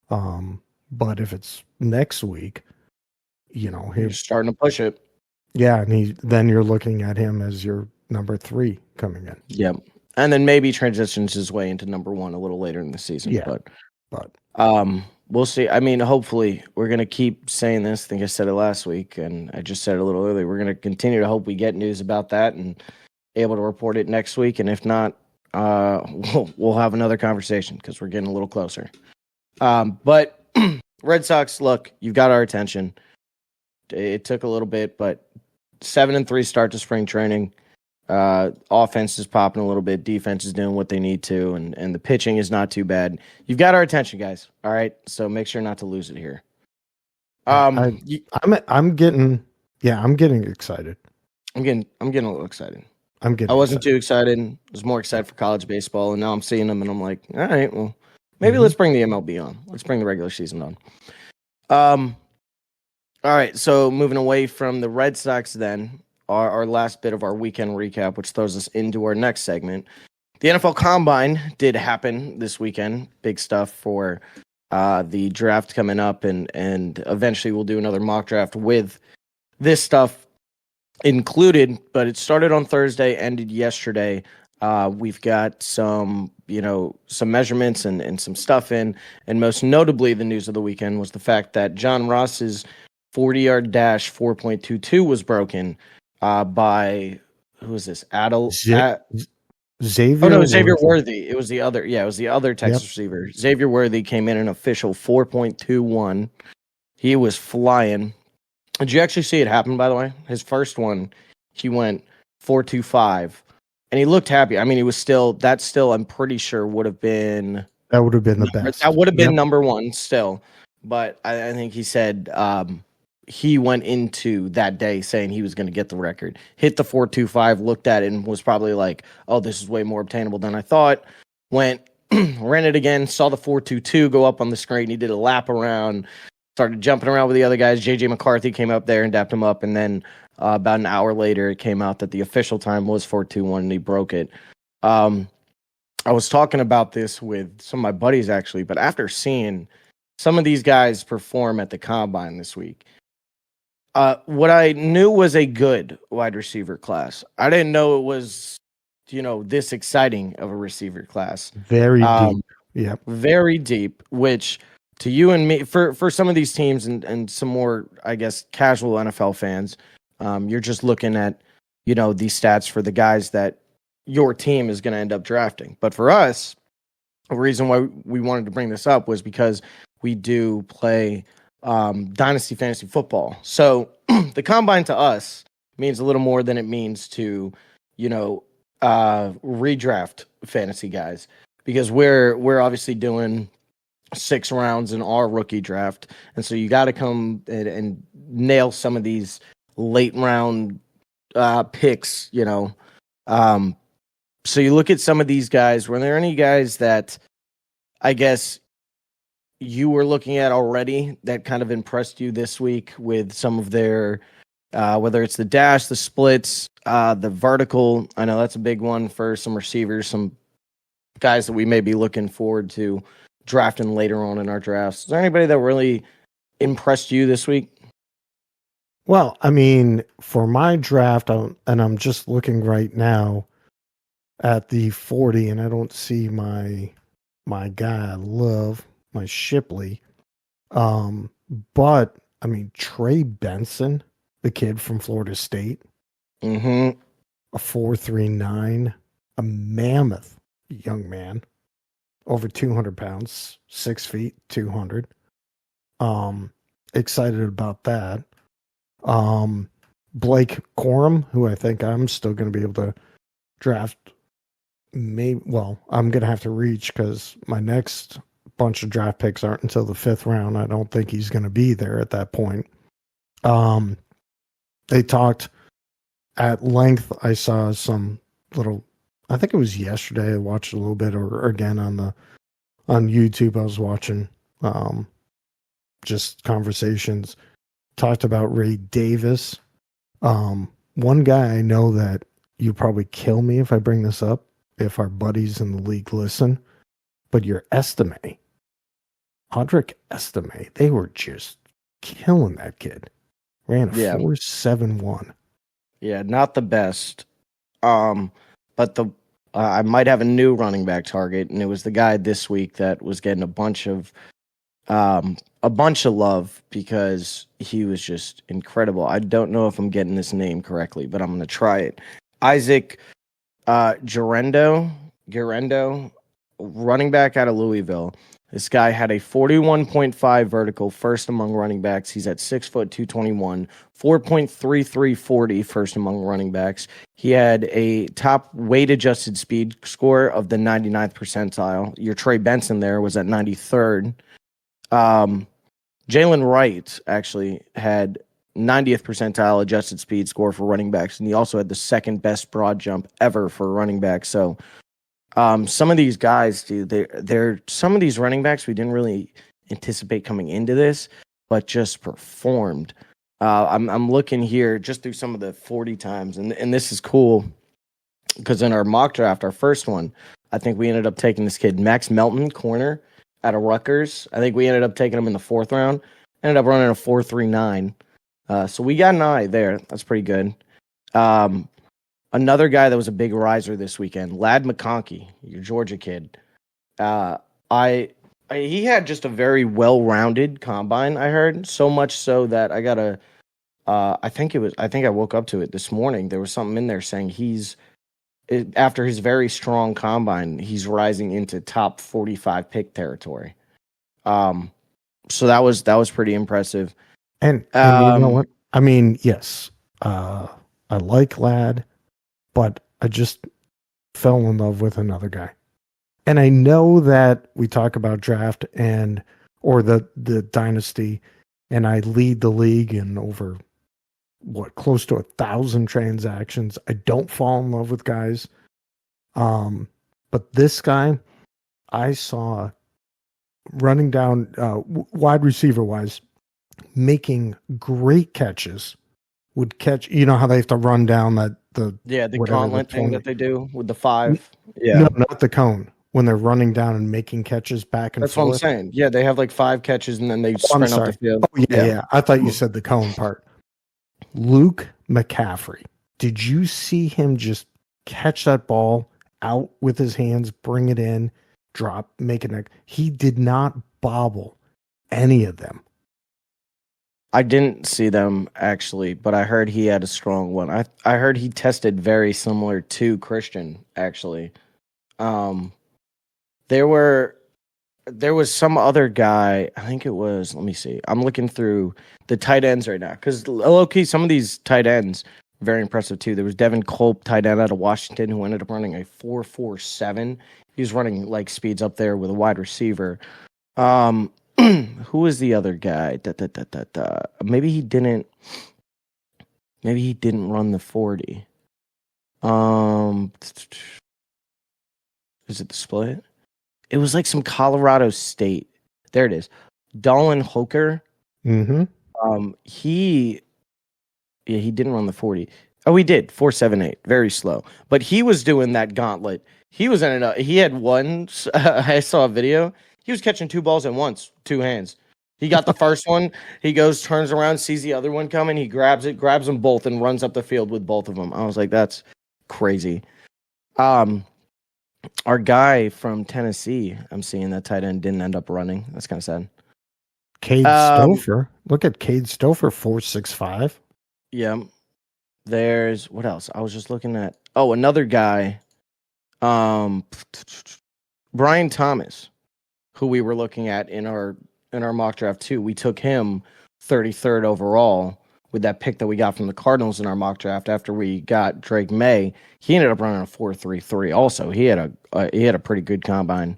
But if it's next week, you know, he's starting to push it. Yeah, and then you're looking at him as your number 3 coming in. Yep. And then maybe transitions his way into number 1 a little later in the season. Yeah. But we'll see. I mean, hopefully we're going to keep saying this. I think I said it last week, and I just said it a little earlier. We're going to continue to hope we get news about that and able to report it next week. And if not, we'll have another conversation because we're getting a little closer. But Red Sox, look, you've got our attention. It took a little bit, but 7-3 start to spring training. Offense is popping a little bit. Defense is doing what they need to, and the pitching is not too bad. You've got our attention, guys. All right, so make sure not to lose it here. I'm getting excited. I'm getting a little excited. I wasn't too excited. I was more excited for college baseball, and now I'm seeing them, and I'm like, all right, well, maybe let's bring the MLB on. Let's bring the regular season on. All right, so moving away from the Red Sox then, our last bit of our weekend recap, which throws us into our next segment. The NFL Combine did happen this weekend. Big stuff for the draft coming up, and eventually we'll do another mock draft with this stuff included. But it started on Thursday, ended yesterday. We've got some measurements and some stuff in, and most notably the news of the weekend was the fact that John Ross's 40-yard dash 4.22 was broken by, who is this? Xavier. Oh no, Xavier Worthy. It was the other. Yeah, it was the other Texas receiver. Xavier Worthy came in an official 4.21. He was flying. Did you actually see it happen? By the way, his first one, he went 4.25, and he looked happy. I mean, he was still. That still, I'm pretty sure would have been. That would have been the best. That would have been number one still. But I think he said he went into that day saying he was going to get the record, hit the 4.25, looked at it, and was probably like, oh, this is way more obtainable than I thought. Went, ran it again, saw the 4.22 go up on the screen. He did a lap around, started jumping around with the other guys. J.J. McCarthy came up there and dapped him up. And then about an hour later, it came out that the official time was 4.21, and he broke it. I was talking about this with some of my buddies, actually, but after seeing some of these guys perform at the Combine this week, what I knew was a good wide receiver class. I didn't know it was, this exciting of a receiver class. Very deep. Yeah. Very deep, which to you and me, for some of these teams and some more, I guess, casual NFL fans, you're just looking at, these stats for the guys that your team is going to end up drafting. But for us, the reason why we wanted to bring this up was because we do play dynasty fantasy football. So the Combine to us means a little more than it means to, redraft fantasy guys, because we're obviously doing 6 rounds in our rookie draft. And so you got to come and nail some of these late round picks, So you look at some of these guys. Were there any guys that I guess you were looking at already that kind of impressed you this week with some of their, whether it's the dash, the splits, the vertical? I know that's a big one for some receivers, some guys that we may be looking forward to drafting later on in our drafts. Is there anybody that really impressed you this week? Well, I mean, for my draft, and I'm just looking right now at the 40, and I don't see my guy I love, my Shipley. But I mean, Trey Benson, the kid from Florida State, a 4.39, a mammoth young man, over 200 pounds, 6 feet, 200. Excited about that. Blake Corum, who I think I'm still going to be able to draft. I'm going to have to reach because my next bunch of draft picks aren't until the 5th round. I don't think he's going to be there at that point. They talked at length. I saw some little, I think it was yesterday. I watched a little bit, or again on YouTube. I was watching just conversations. Talked about Ray Davis. One guy I know that you probably kill me if I bring this up, if our buddies in the league listen, but your Estime, Audric Estime, they were just killing that kid. Ran a 4.71. Yeah, not the best. But I might have a new running back target, and it was the guy this week that was getting a bunch of love because he was just incredible. I don't know if I'm getting this name correctly, but I'm going to try it. Isaac Guerendo, running back out of Louisville. This guy had a 41.5 vertical, first among running backs. He's at 6 foot 221, 4.33 40 first among running backs. He had a top weight adjusted speed score of the 99th percentile. Your Trey Benson there was at 93rd. Jalen Wright actually had 90th percentile adjusted speed score for running backs, and he also had the second best broad jump ever for running backs. So some of these guys, dude, they're some of these running backs we didn't really anticipate coming into this, but just performed. I'm looking here just through some of the 40 times, and this is cool because in our mock draft, our first one, I think we ended up taking this kid, Max Melton, corner out of Rutgers. I think we ended up taking him in the 4th round. Ended up running a 4.39. So we got an eye there. That's pretty good. Another guy that was a big riser this weekend, Lad McConkey, your Georgia kid. He had just a very well-rounded combine, I heard. So much so that I got I think I woke up to it this morning. There was something in there saying after his very strong combine, he's rising into top 45 pick territory. So that was pretty impressive. And you know what? I mean, yes, I like Lad, but I just fell in love with another guy. And I know that we talk about draft or the dynasty, and I lead the league in over close to 1,000 transactions. I don't fall in love with guys. But this guy I saw running down wide receiver wise, making great catches, would catch, you know how they have to run down the gauntlet thing that they do with the 5. No, not the cone. When they're running down and making catches back and forth. That's what I'm saying. Yeah, they have like 5 catches and then they sprint up the field. Oh, yeah. I thought you said the cone part. Luke McCaffrey. Did you see him just catch that ball out with his hands, bring it in, drop, he did not bobble any of them. I didn't see them actually, but I heard he had a strong one. I heard he tested very similar to Christian actually. There was some other guy, I think it was, let me see. I'm looking through the tight ends right now because low-key, some of these tight ends, very impressive too. There was Devin Culp, tight end out of Washington, who ended up running a 4.47. He was running like speeds up there with a wide receiver. Who was the other guy? Maybe he didn't run the 40. Is it the split? It was like some Colorado State. There it is. Dolan Hoker. Mm-hmm. He didn't run the 40. Oh, he did. 4.78. Very slow. But he was doing that gauntlet. He had one. I saw a video. He was catching 2 balls at once, 2 hands. He got the first one. He goes, turns around, sees the other one coming. He grabs them both, and runs up the field with both of them. I was like, that's crazy. Our guy from Tennessee, I'm seeing that tight end didn't end up running. That's kind of sad. Cade Stouffer. Look at Cade Stouffer, 4.65. Yeah. There's what else? I was just looking at. Oh, another guy. Brian Thomas, who we were looking at in our mock draft too. We took him 33rd overall with that pick that we got from the Cardinals in our mock draft after we got Drake May. He ended up running a 4.33 also. He had a pretty good combine.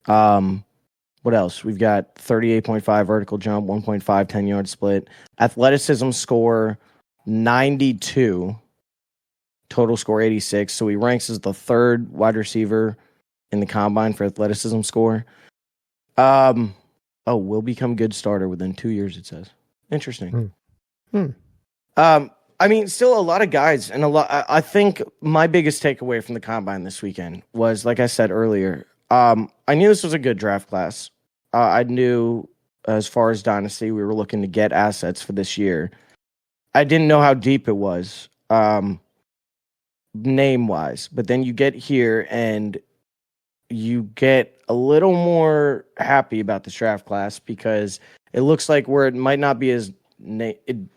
What else? We've got 38.5 vertical jump, 1.5 10-yard split. Athleticism score 92. Total score 86. So he ranks as the 3rd wide receiver in the combine for athleticism score. Will become good starter within 2 years, it says. Interesting. I mean, still a lot of guys and I think my biggest takeaway from the combine this weekend was, like I said earlier, I knew this was a good draft class. I knew as far as dynasty, we were looking to get assets for this year. I didn't know how deep it was, name wise, but then you get here and you get a little more happy about this draft class because it looks like where it might not be as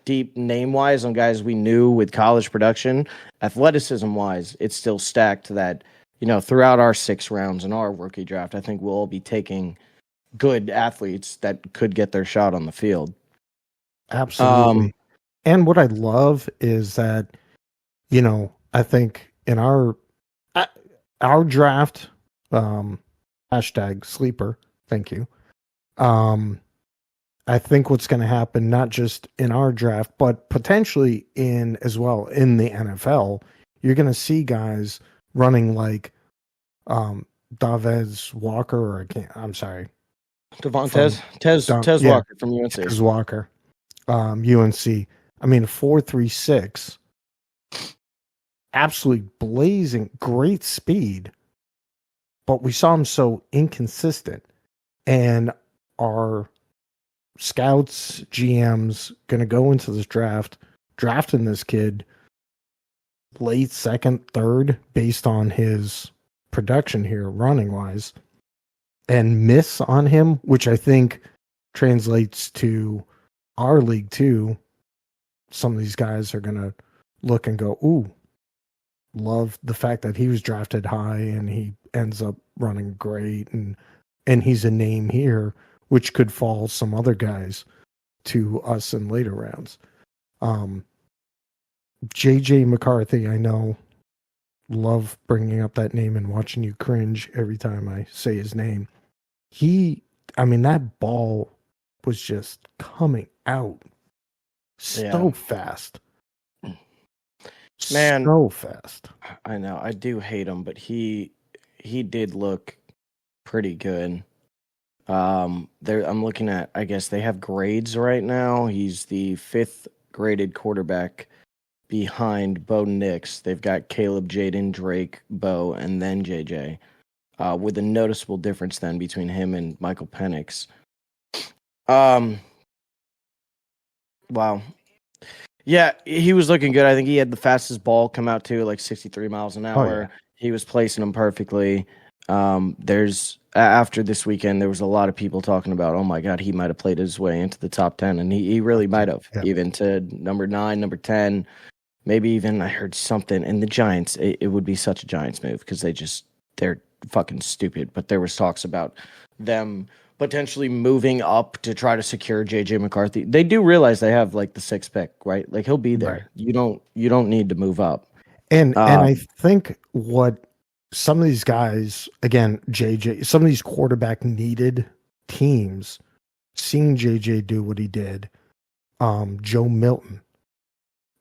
deep name-wise on guys we knew with college production, athleticism-wise, it's still stacked that, throughout our 6 rounds in our rookie draft, I think we'll all be taking good athletes that could get their shot on the field. Absolutely. And what I love is that, I think in our draft, hashtag sleeper, thank you. I think what's going to happen, not just in our draft, but potentially in the NFL, you're going to see guys running like Davez Walker, or Tez Walker from UNC. Tez Walker, UNC. I mean, 4.36, absolutely blazing, great speed, but we saw him so inconsistent, and our scouts, GMs, going to go into this draft, drafting this kid late second, third, based on his production here, running wise, and miss on him, which I think translates to our league too. Some of these guys are going to look and go, ooh, love the fact that he was drafted high and he ends up running great, and he's a name here, which could fall some other guys to us in later rounds. JJ McCarthy, I know, love bringing up that name and watching you cringe every time I say his name. That ball was just coming out so fast. Man, so fast. I know. I do hate him, but he did look pretty good. I'm looking at, I guess they have grades right now. He's the 5th graded quarterback behind Bo Nix. They've got Caleb, Jaden, Drake, Bo, and then JJ, with a noticeable difference then between him and Michael Penix. Wow. Yeah, he was looking good. I think he had the fastest ball come out too, like 63 miles an hour. Oh, yeah. He was placing them perfectly. After this weekend, there was a lot of people talking about, oh my God, he might have played his way into the top 10, and he really might have, even to number 9, number 10, maybe even I heard something. And the Giants, it would be such a Giants move because they're fucking stupid. But there was talks about them potentially moving up to try to secure JJ McCarthy. They do realize they have like the 6th pick, right? Like he'll be there. Right. You don't need to move up. And I think what some of these guys, again, JJ, some of these quarterback needed teams, seeing JJ do what he did, Joe Milton.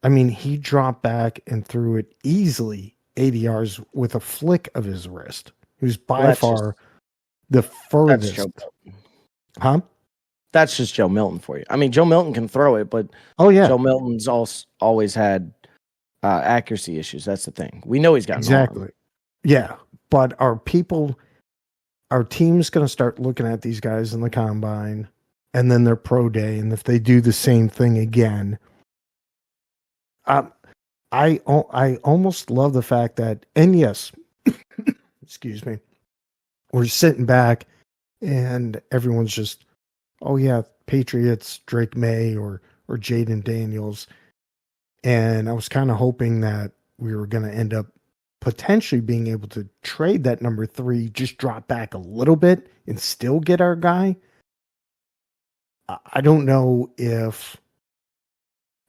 I mean, he dropped back and threw it easily 80 yards with a flick of his wrist. He was by far the furthest. That's Joe That's just Joe Milton for you. I mean, Joe Milton can throw it, but Joe Milton's always had accuracy issues. That's the thing. We know he's got exactly. an arm. Yeah, but our team's going to start looking at these guys in the combine and then their pro day, and if they do the same thing again, I almost love the fact that, and yes, excuse me, we're sitting back and everyone's just, oh yeah, Patriots, Drake May or Jaden Daniels, and I was kind of hoping that we were going to end up potentially being able to trade that number 3, just drop back a little bit and still get our guy. I don't know if,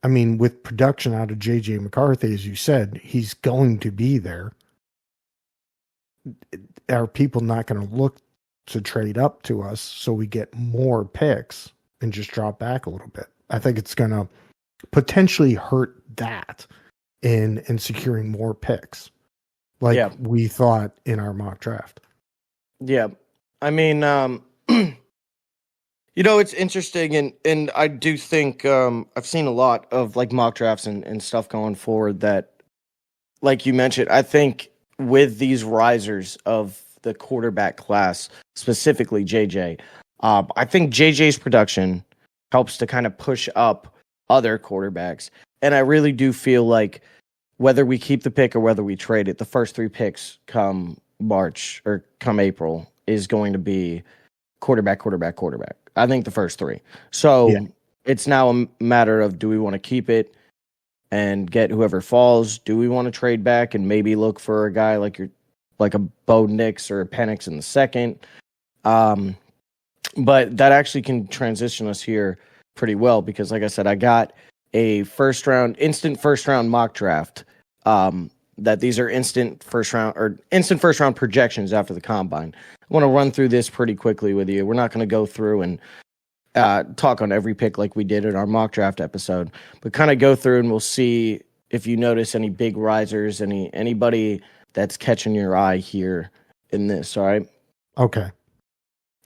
with production out of JJ McCarthy, as you said, he's going to be there. Are people not going to look to trade up to us so we get more picks and just drop back a little bit? I think it's going to potentially hurt that in securing more picks. We thought in our mock draft. Yeah. I mean, it's interesting, and I do think I've seen a lot of like mock drafts and stuff going forward that, like you mentioned, I think with these risers of the quarterback class, specifically JJ, I think JJ's production helps to kind of push up other quarterbacks. And I really do feel like whether we keep the pick or whether we trade it, the first 3 picks come March or come April is going to be quarterback. I think the first 3. So it's now a matter of, do we want to keep it and get whoever falls? Do we want to trade back and maybe look for a guy like a Bo Nix or a Penix in the 2nd? But that actually can transition us here pretty well because, like I said, I got a instant first round mock draft. That these are instant first round projections after the combine. I want to run through this pretty quickly with you. We're not going to go through and talk on every pick like we did in our mock draft episode, but kind of go through and we'll see if you notice any big risers, anybody that's catching your eye here in this. All right. Okay.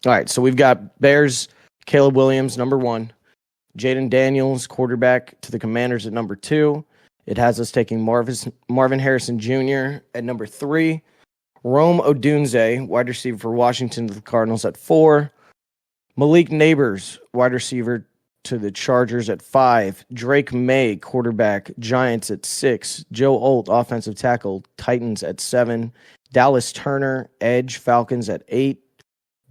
All right, so we've got Bears, Caleb Williams, number 1. Jaden Daniels, quarterback to the Commanders at number 2. It has us taking Marvin Harrison Jr. at number 3. Rome Odunze, wide receiver for Washington to the Cardinals at 4. Malik Neighbors, wide receiver to the Chargers at 5. Drake May, quarterback, Giants at 6. Joe Alt, offensive tackle, Titans at 7. Dallas Turner, edge, Falcons at 8.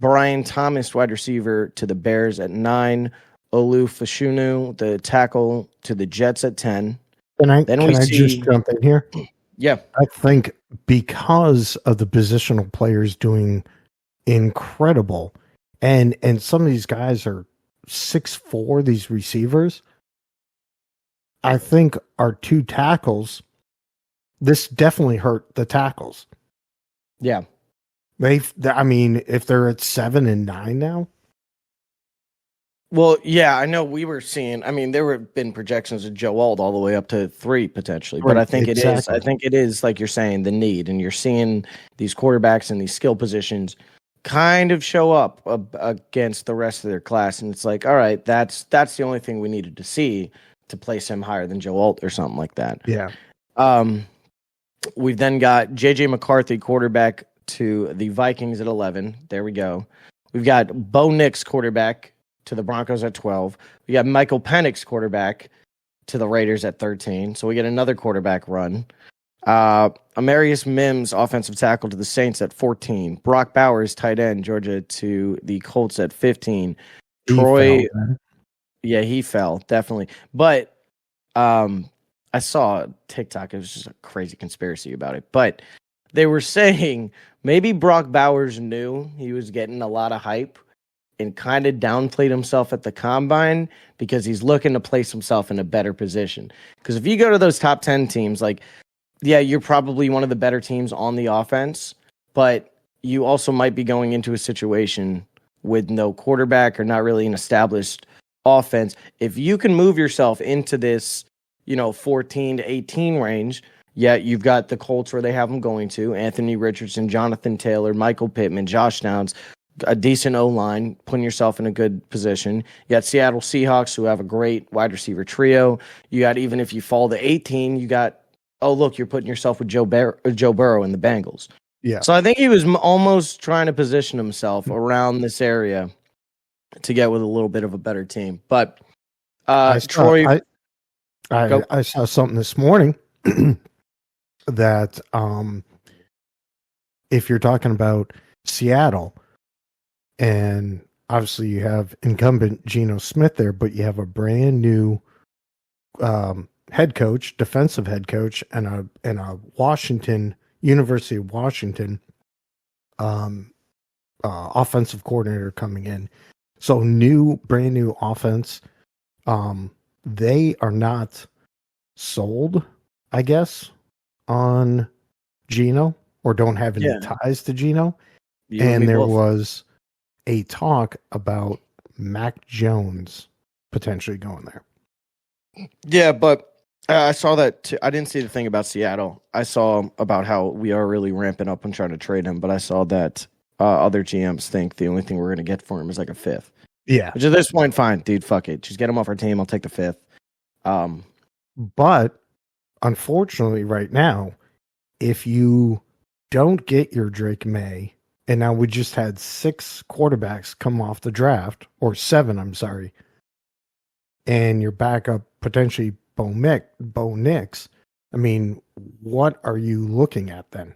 Brian Thomas, wide receiver to the Bears at 9. Olu Fashunu, the tackle to the Jets at 10. Can I just jump in here? Yeah. I think because of the positional players doing incredible, and some of these guys are 6'4", these receivers, I think our 2 tackles, this definitely hurt the tackles. Yeah. I mean, if they're at 7 and 9 now. Well, yeah, I know we were seeing. I mean, there have been projections of Joe Alt all the way up to 3 potentially, but I think it is. I think it is like you're saying the need, and you're seeing these quarterbacks in these skill positions kind of show up against the rest of their class, and it's like, all right, that's the only thing we needed to see to place him higher than Joe Alt or something like that. Yeah. We've then got JJ McCarthy, quarterback to the Vikings at 11. There we go. We've got Bo Nix, quarterback to the Broncos at 12. We got Michael Penix, quarterback to the Raiders at 13. So we get another quarterback run. Amarius Mims, offensive tackle to the Saints at 14. Brock Bowers, tight end, Georgia to the Colts at 15. Troy, he fell, definitely. But I saw TikTok. It was just a crazy conspiracy about it. But they were saying maybe Brock Bowers knew he was getting a lot of hype and kind of downplayed himself at the combine because he's looking to place himself in a better position. Because if you go to those top 10 teams, like, yeah, you're probably one of the better teams on the offense, but you also might be going into a situation with no quarterback or not really an established offense. If you can move yourself into this, 14 to 18 range, yeah, you've got the Colts where they have them going to. Anthony Richardson, Jonathan Taylor, Michael Pittman, Josh Downs, a decent O-line, putting yourself in a good position. You got Seattle Seahawks, who have a great wide receiver trio. You got, even if you fall to 18, you got, you're putting yourself with Joe Burrow and the Bengals. Yeah. So I think he was almost trying to position himself around this area to get with a little bit of a better team. But Troy... I saw something this morning that if you're talking about Seattle, and obviously you have incumbent Geno Smith there, but you have a brand new head coach, defensive head coach, and a University of Washington offensive coordinator coming in. So brand new offense. They are not sold, I guess, on Geno, or don't have any ties to Geno. And there was a talk about Mac Jones potentially going there. Yeah, but I saw that too. I didn't see the thing about Seattle. I saw about how we are really ramping up and trying to trade him, but I saw that other GMs think the only thing we're going to get for him is like a 5th. Yeah. Which at this point, fine, dude, fuck it. Just get him off our team. I'll take the 5th. But unfortunately right now, if you don't get your Drake May, and now we just had 6 quarterbacks come off the draft, or 7, I'm sorry, and your backup potentially Bo Nix, I mean, what are you looking at then?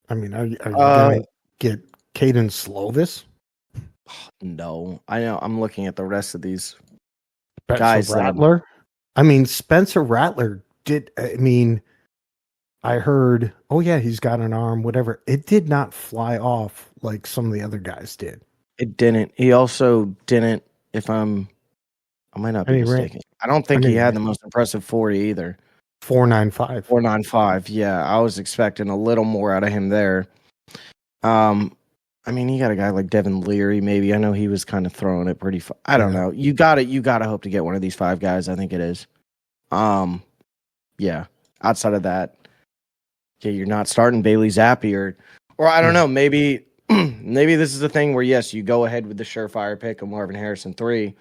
I mean, are you going to get Caden Slovis? No, I know. I'm looking at the rest of these Spencer guys. Rattler. I mean, Spencer Rattler did. I mean, I heard, oh yeah, he's got an arm, whatever. It did not fly off like some of the other guys did. It didn't. He also didn't, I might not be mistaken. I don't think he had the most impressive 40 either. 4.95. 4.95. Yeah, I was expecting a little more out of him there. I mean, you got a guy like Devin Leary, maybe. I know he was kind of throwing it pretty I don't know. You got to hope to get one of these 5 guys, I think it is. Yeah. Outside of that, yeah, you're not starting Bailey Zappi or I don't know, maybe this is a thing where yes, you go ahead with the surefire pick of Marvin Harrison 3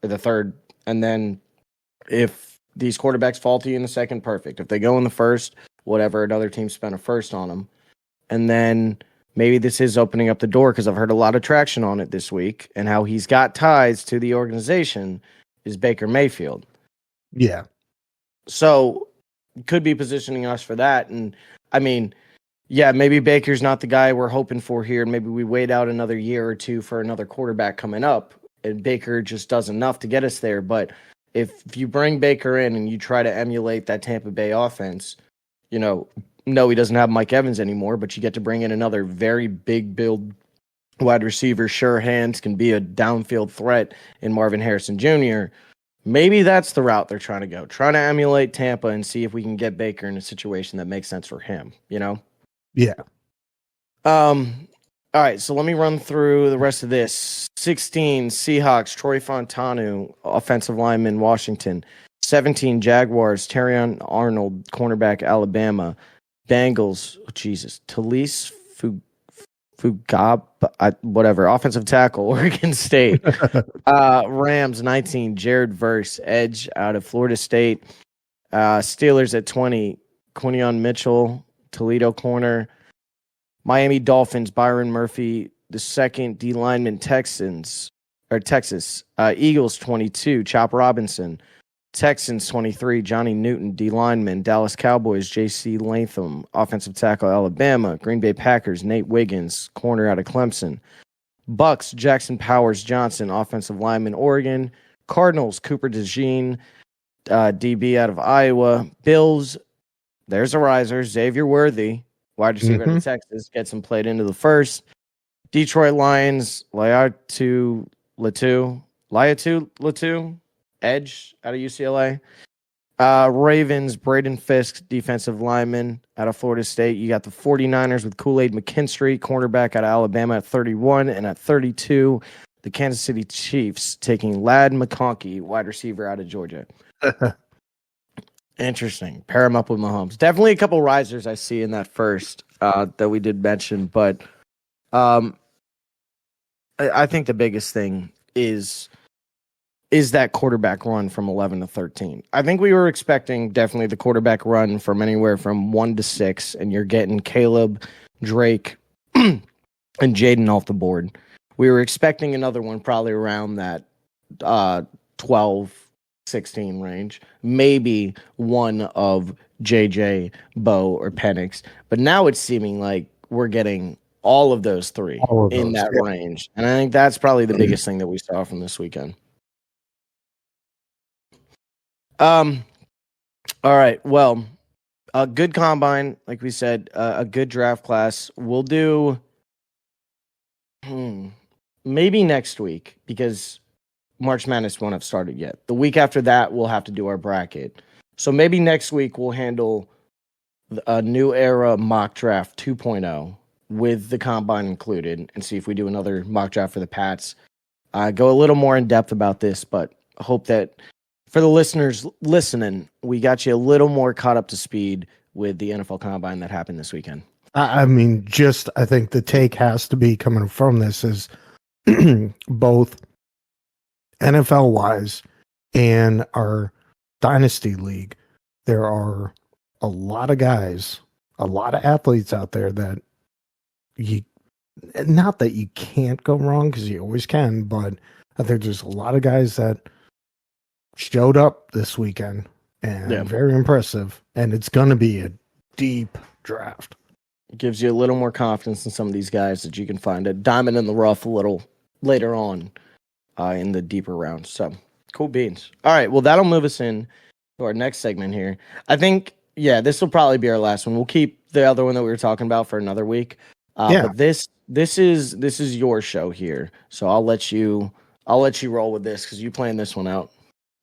or the 3rd, and then if these quarterbacks fall to you in the 2nd, perfect. If they go in the 1st, whatever, another team spent a 1st on them. And then maybe this is opening up the door because I've heard a lot of traction on it this week, and how he's got ties to the organization is Baker Mayfield. Yeah. So could be positioning us for that. And I mean, yeah, maybe Baker's not the guy we're hoping for here. Maybe we wait out another year or two for another quarterback coming up, and Baker just does enough to get us there. But if you bring Baker in and you try to emulate that Tampa Bay offense, no, he doesn't have Mike Evans anymore, but you get to bring in another very big build wide receiver, sure hands, can be a downfield threat in Marvin Harrison Jr. Maybe that's the route they're trying to go, trying to emulate Tampa and see if we can get Baker in a situation that makes sense for him, Yeah. All right, so let me run through the rest of this. 16, Seahawks, Troy Fontanu, offensive lineman, Washington. 17, Jaguars, Terrion Arnold, cornerback, Alabama. Bengals, Talise Fugab, whatever, offensive tackle, Oregon State. Rams, 19, Jared Verse, edge out of Florida State. Steelers at 20, Quinion Mitchell, Toledo corner. Miami Dolphins, Byron Murphy, the 2nd, D lineman, Texas. Eagles, 22, Chop Robinson. Texans, 23, Johnny Newton, D lineman. Dallas Cowboys, J.C. Latham, offensive tackle, Alabama. Green Bay Packers, Nate Wiggins, corner out of Clemson. Bucks, Jackson Powers Johnson, offensive lineman, Oregon. Cardinals, Cooper DeJean, DB out of Iowa. Bills, there's a riser, Xavier Worthy, wide receiver out of Texas, gets him played into the 1st. Detroit Lions, Laiatu Latu, edge out of UCLA. Ravens, Braden Fisk, defensive lineman out of Florida State. You got the 49ers with Kool-Aid McKinstry, cornerback out of Alabama at 31. And at 32, the Kansas City Chiefs taking Ladd McConkey, wide receiver out of Georgia. Interesting. Pair him up with Mahomes. Definitely a couple risers I see in that 1st that we did mention. But I think the biggest thing is that quarterback run from 11 to 13. I think we were expecting definitely the quarterback run from anywhere from 1 to 6, and you're getting Caleb, Drake, and Jaden off the board. We were expecting another one probably around that 12, 16 range. Maybe one of JJ, Bo, or Penix. But now it's seeming like we're getting all of those 3 in that range. And I think that's probably the biggest thing that we saw from this weekend. All right. Well, a good combine, like we said, a good draft class. We'll do maybe next week because March Madness won't have started yet. The week after that, we'll have to do our bracket. So maybe next week we'll handle a new era mock draft 2.0 with the combine included and see if we do another mock draft for the Pats. Go a little more in depth about this, but hope that for the listeners listening, we got you a little more caught up to speed with the NFL Combine that happened this weekend. I mean, I think the take has to be coming from this is both NFL-wise and our Dynasty League. There are a lot of guys, a lot of athletes out there that not that you can't go wrong because you always can, but I think there's a lot of guys that showed up this weekend and very impressive, and it's going to be a deep draft. It gives you a little more confidence in some of these guys that you can find a diamond in the rough a little later on in the deeper rounds. So cool beans. All right, well, that'll move us in to our next segment here. I think Yeah, this will probably be our last one. We'll keep the other one that we were talking about for another week. Yeah. But this is your show here, so I'll let you roll with this because you playing this one out.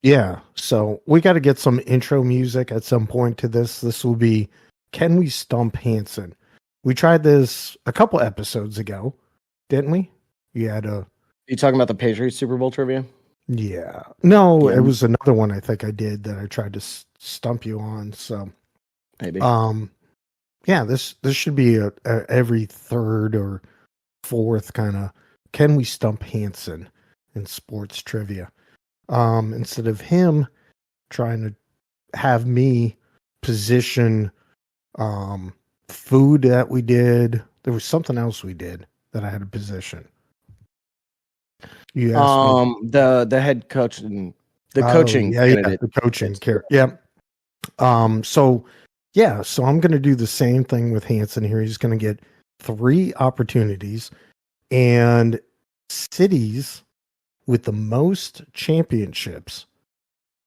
Yeah. So we got to get some intro music at some point to this. This will be Can We Stump Hansen? We tried this a couple episodes ago, didn't we? You had a. You talking about the Patriots Super Bowl trivia? Yeah. No, Yeah. it was another one I think I did that I tried to stump you on. So Maybe. Yeah, this should be a every third or fourth kind of Can We Stump Hansen in sports trivia. Instead of him trying to have me position food that we did. There was something else we did that I had a position. You asked me. The head coach and the coaching candidate. The coaching care. Yeah. So I'm gonna do the same thing with Hansen here. He's gonna get 3 opportunities and cities with the most championships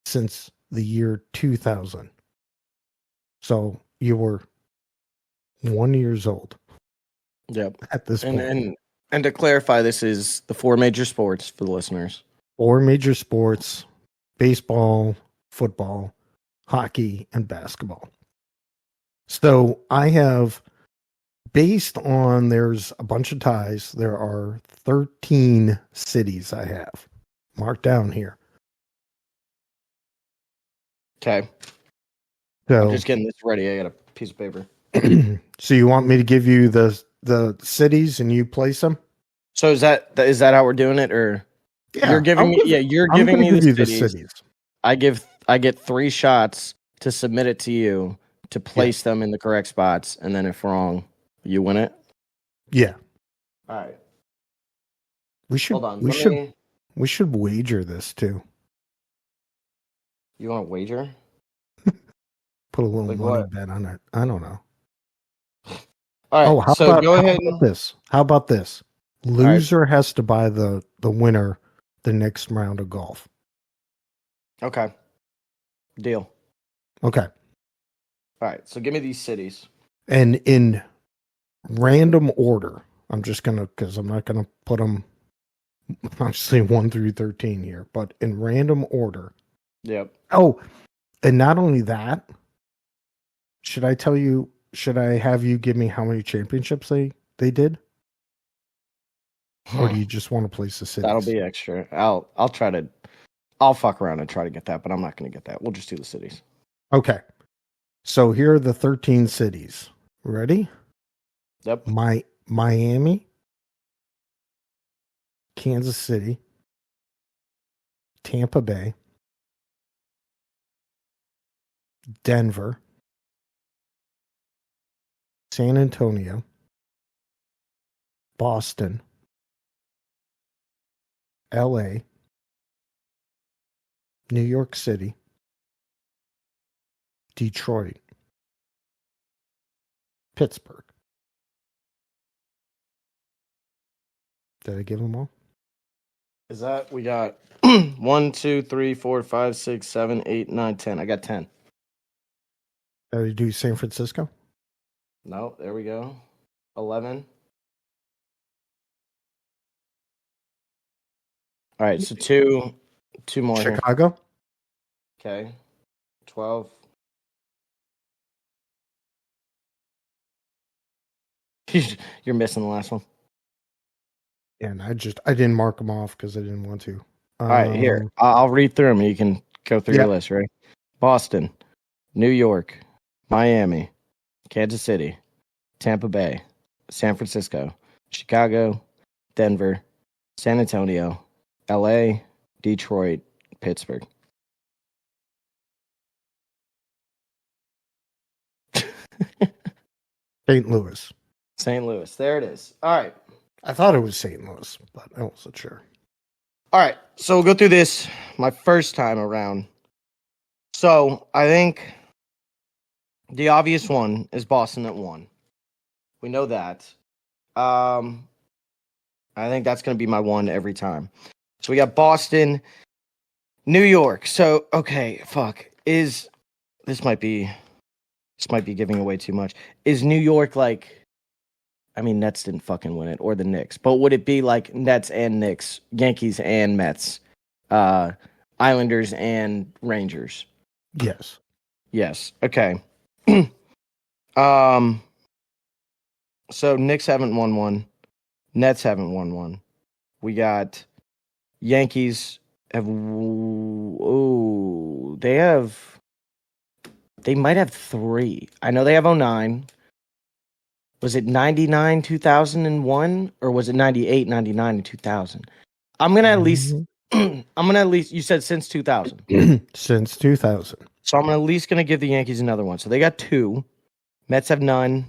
since the year 2000. So you were 1 year old. Yep. At this point. And to clarify, this is the 4 major sports for the listeners. 4 major sports: baseball, football, hockey, and basketball. So I have, based on there's a bunch of ties, there are 13 cities I have marked down here. Okay. So I'm just getting this ready. I got a piece of paper. So you want me to give you the cities and you place them? So is that how we're doing it, or you're giving me? You're giving me the cities. I get 3 shots to submit it to you to place them in the correct spots, and then if wrong, you win it. Yeah. All right. We should. Hold on. We should wager this too. You want to wager? Put a little money bet on it. I don't know. All right. Go ahead. How about this? Loser has to buy the winner the next round of golf. Okay. Deal. Okay. All right. So give me these cities. And in random order, because I'm not gonna put them obviously 1 through 13 here, but in random order. Yep. Oh, and not only that, should I have you give me how many championships they did? Or do you just want to place the cities? That'll be extra. I'll fuck around and try to get that, but I'm not going to get that. We'll just do the cities. Okay. So here are the 13 cities. Ready? Yep. Miami, Kansas City, Tampa Bay, Denver, San Antonio, Boston, LA, New York City, Detroit, Pittsburgh. Did I give them all? Is that we got 1, 2, 3, 4, 5, 6, 7, 8, 9, 10. I got 10. Did I do San Francisco? No, there we go. 11. All right, so two more. Chicago. Here. Okay. 12. You're missing the last one. And I didn't mark them off because I didn't want to. All right, here. I'll read through them. You can go through your list, right? Boston, New York, Miami, Kansas City, Tampa Bay, San Francisco, Chicago, Denver, San Antonio, LA, Detroit, Pittsburgh. St. Louis. St. Louis. There it is. All right. I thought it was St. Louis, but I wasn't sure. All right. So we'll go through this my first time around. So I think the obvious one is Boston at 1. We know that. I think that's going to be my one every time. So we got Boston, New York. So, okay, fuck. This might be This might be giving away too much. Is New York like? I mean, Nets didn't fucking win it, or the Knicks. But would it be like Nets and Knicks, Yankees and Mets, Islanders and Rangers? Yes. Yes. Okay. So Knicks haven't won one. Nets haven't won one. We got Yankees have. Oh, they have. They might have 3. I know they have 09. Was it 99, 2001, or was it 98, 99, and 2000? I'm gonna at least. You said since 2000. Since 2000. So I'm at least gonna give the Yankees another one. So they got 2. Mets have none.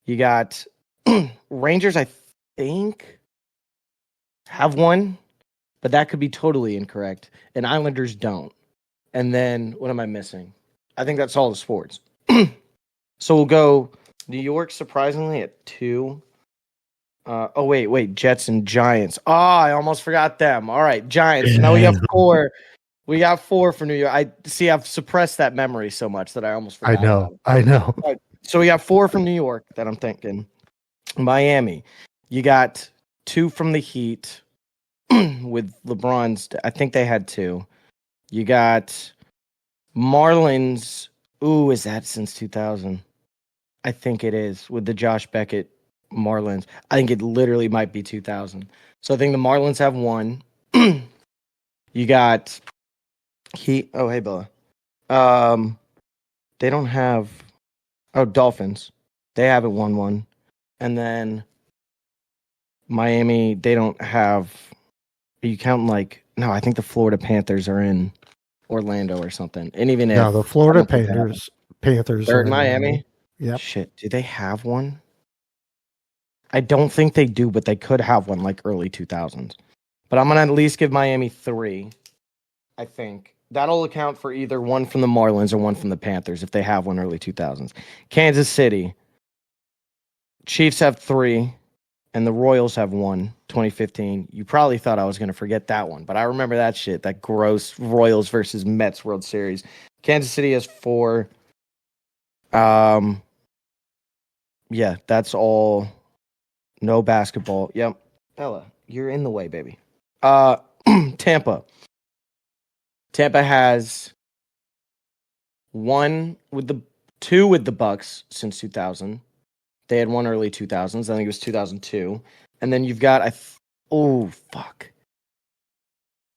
You got Rangers, I think, have 1, but that could be totally incorrect. And Islanders don't. And then what am I missing? I think that's all the sports. So we'll go New York, surprisingly, at 2. Wait. Jets and Giants. Oh, I almost forgot them. All right, Giants. Now we have 4. We got 4 for New York. I've suppressed that memory so much that I almost forgot. I know. Right, so we got 4 from New York that I'm thinking. Miami. You got 2 from the Heat with LeBron's. I think they had 2. You got Marlins. Ooh, is that since 2000? I think it is with the Josh Beckett Marlins. I think it literally might be 2000. So I think the Marlins have 1. You got Heat. Oh, hey, Bella. They don't have. Oh, Dolphins. They haven't won 1. And then Miami, they don't have. Are you counting like. No, I think the Florida Panthers are in Orlando or something. And even No, if. the Florida Panthers They're are in Miami? Yeah. Shit. Do they have one? I don't think they do, but they could have one like early 2000s. But I'm going to at least give Miami 3, I think. That'll account for either 1 from the Marlins or 1 from the Panthers if they have one early 2000s. Kansas City. Chiefs have 3, and the Royals have 1, 2015. You probably thought I was going to forget that one, but I remember that shit, that gross Royals versus Mets World Series. Kansas City has 4. Yeah, that's all. No basketball. Yep. Bella, you're in the way, baby. Tampa. Tampa has 2 with the Bucks since 2000. They had 1 early 2000s. I think it was 2002. And then you've got oh fuck.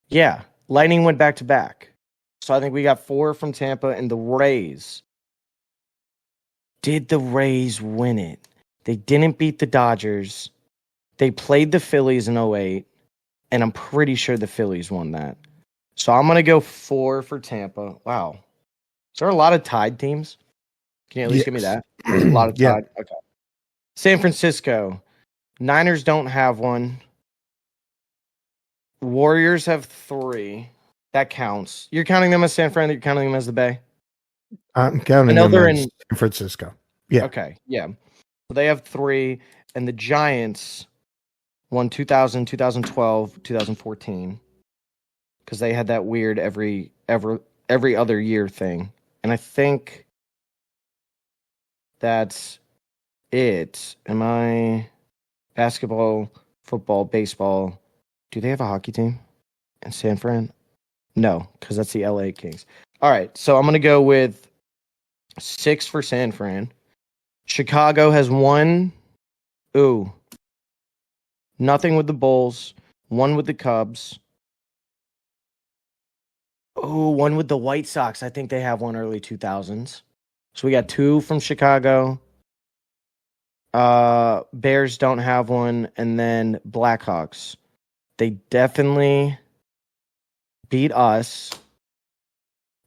Yeah, Lightning went back to back. So I think we got 4 from Tampa, and the Rays. Did the Rays win it? They didn't beat the Dodgers. They played the Phillies in 08, and I'm pretty sure the Phillies won that. So I'm going to go 4 for Tampa. Wow. Is there a lot of tied teams? Can you at least give me that? There's a lot of tied. Yeah. Okay. San Francisco. Niners don't have 1. Warriors have 3. That counts. You're counting them as San Fran? You're counting them as the Bay? I'm counting them as San Francisco. Yeah. Okay. Yeah. So they have 3. And the Giants won 2000, 2012, 2014. Because they had that weird every other year thing. And I think that's it. Am I basketball, football, baseball? Do they have a hockey team in San Fran? No, because that's the LA Kings. All right, so I'm going to go with 6 for San Fran. Chicago has 1. Ooh. Nothing with the Bulls. 1 with the Cubs. Oh, 1 with the White Sox. I think they have 1 early 2000s. So we got 2 from Chicago. Bears don't have 1. And then Blackhawks. They definitely beat us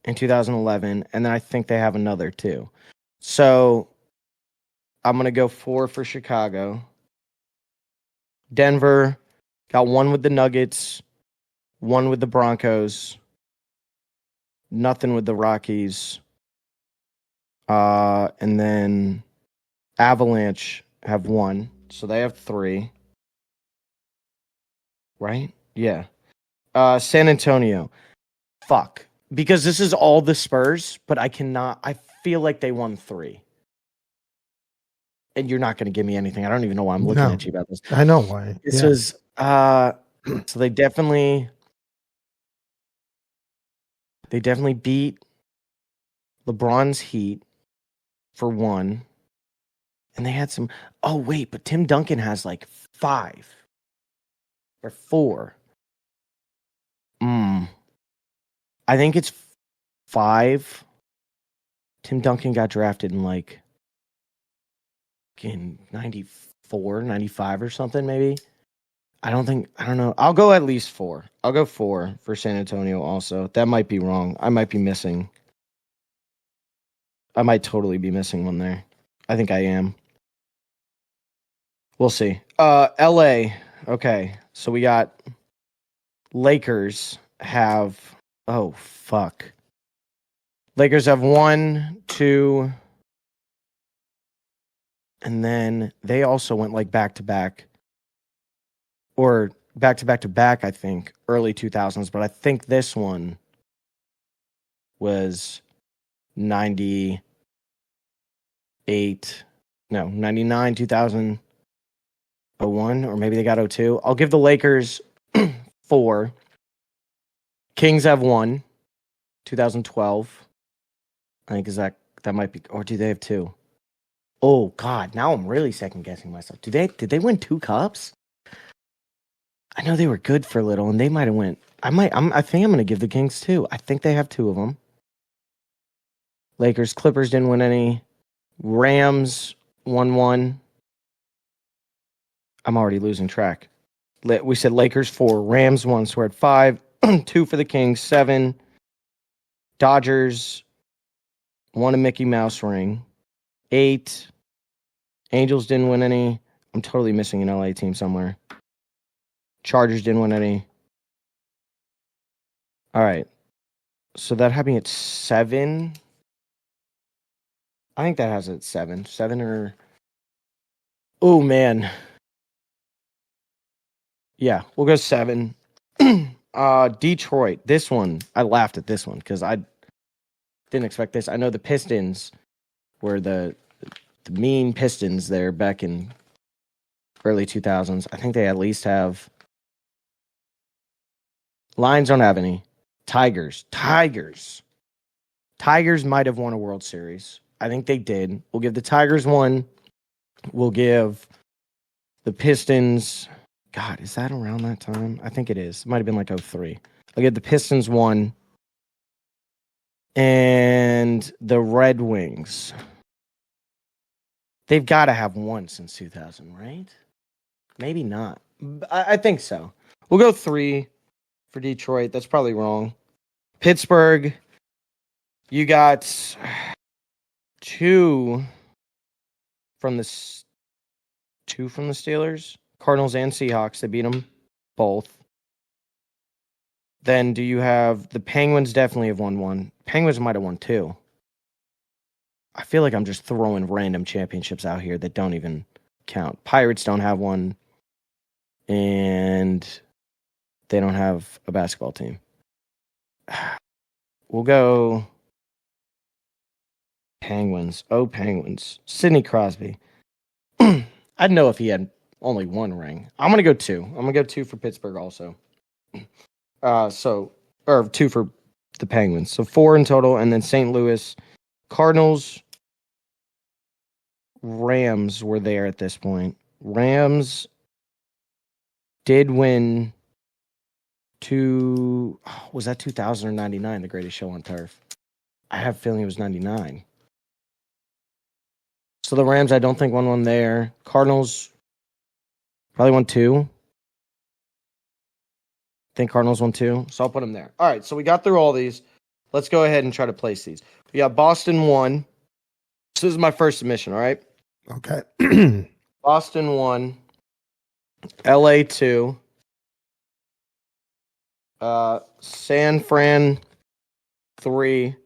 in 2011. And then I think they have another 2. So I'm going to go 4 for Chicago. Denver got 1 with the Nuggets. 1 with the Broncos. Nothing with the Rockies. And then Avalanche have 1. So they have 3. Right? Yeah. San Antonio. Fuck. Because this is all the Spurs, but I feel like they won 3. And you're not going to give me anything. I don't even know why I'm looking at you about this. I know why. This was so they definitely beat LeBron's Heat for 1. And they had some. Oh wait, but Tim Duncan has like 5 or 4. I think it's 5. Tim Duncan got drafted in like in 94, 95 or something, maybe. I don't know. I'll go at least 4. I'll go 4 for San Antonio also. That might be wrong. I might be missing. I might totally be missing one there. I think I am. We'll see. LA. Okay. So we got Lakers have. Oh, fuck. Lakers have 1, 2. And then they also went like back to back. Or back to back, I think. Early 2000s. But I think this one was 98. No, 99, 2000. 01, or maybe they got 02. I'll give the Lakers 4. Kings have 1. 2012. I think that might be, or do they have 2? Oh God, now I'm really second guessing myself. Did they win 2 cups? I know they were good for a little, and they might have went. I think I'm gonna give the Kings 2. I think they have 2 of them. Lakers, Clippers didn't win any. Rams won 1. I'm already losing track. We said Lakers 4, Rams 1, so we're at 5. 2 for the Kings, 7. Dodgers won a Mickey Mouse ring, 8. Angels didn't win any. I'm totally missing an LA team somewhere. Chargers didn't win any. All right. So that had me at 7. I think that has it at 7. 7 or... Oh, man. Yeah, we'll go 7. Detroit. This one, I laughed at this one because I didn't expect this. I know the Pistons were the mean Pistons there back in early 2000s. I think they at least have... Lions don't have any. Tigers might have won a World Series. I think they did. We'll give the Tigers 1. We'll give the Pistons... God, is that around that time? I think it is. It might have been like 03. I'll give the Pistons 1. And the Red Wings. They've got to have 1 since 2000, right? Maybe not. I think so. We'll go 3 for Detroit. That's probably wrong. Pittsburgh, you got 2 from the Steelers. Cardinals and Seahawks. They beat them both. Then do you have the Penguins? Definitely have won 1. Penguins might have won 2. I feel like I'm just throwing random championships out here that don't even count. Pirates don't have 1. And they don't have a basketball team. We'll go Penguins. Oh, Penguins. Sidney Crosby. I'd know if he had only 1 ring. I'm going to go 2. I'm going to go 2 for Pittsburgh also. Or 2 for the Penguins. So 4 in total. And then St. Louis. Cardinals. Rams were there at this point. Rams did win 2... Was that 2000 or 99, the greatest show on turf? I have a feeling it was 99. So the Rams, I don't think won 1 there. Cardinals probably won 2. I think Cardinals won 2. So I'll put them there. All right, so we got through all these. Let's go ahead and try to place these. We got Boston 1. So this is my first submission, all right? Okay. Boston 1. LA 2. San Fran 3.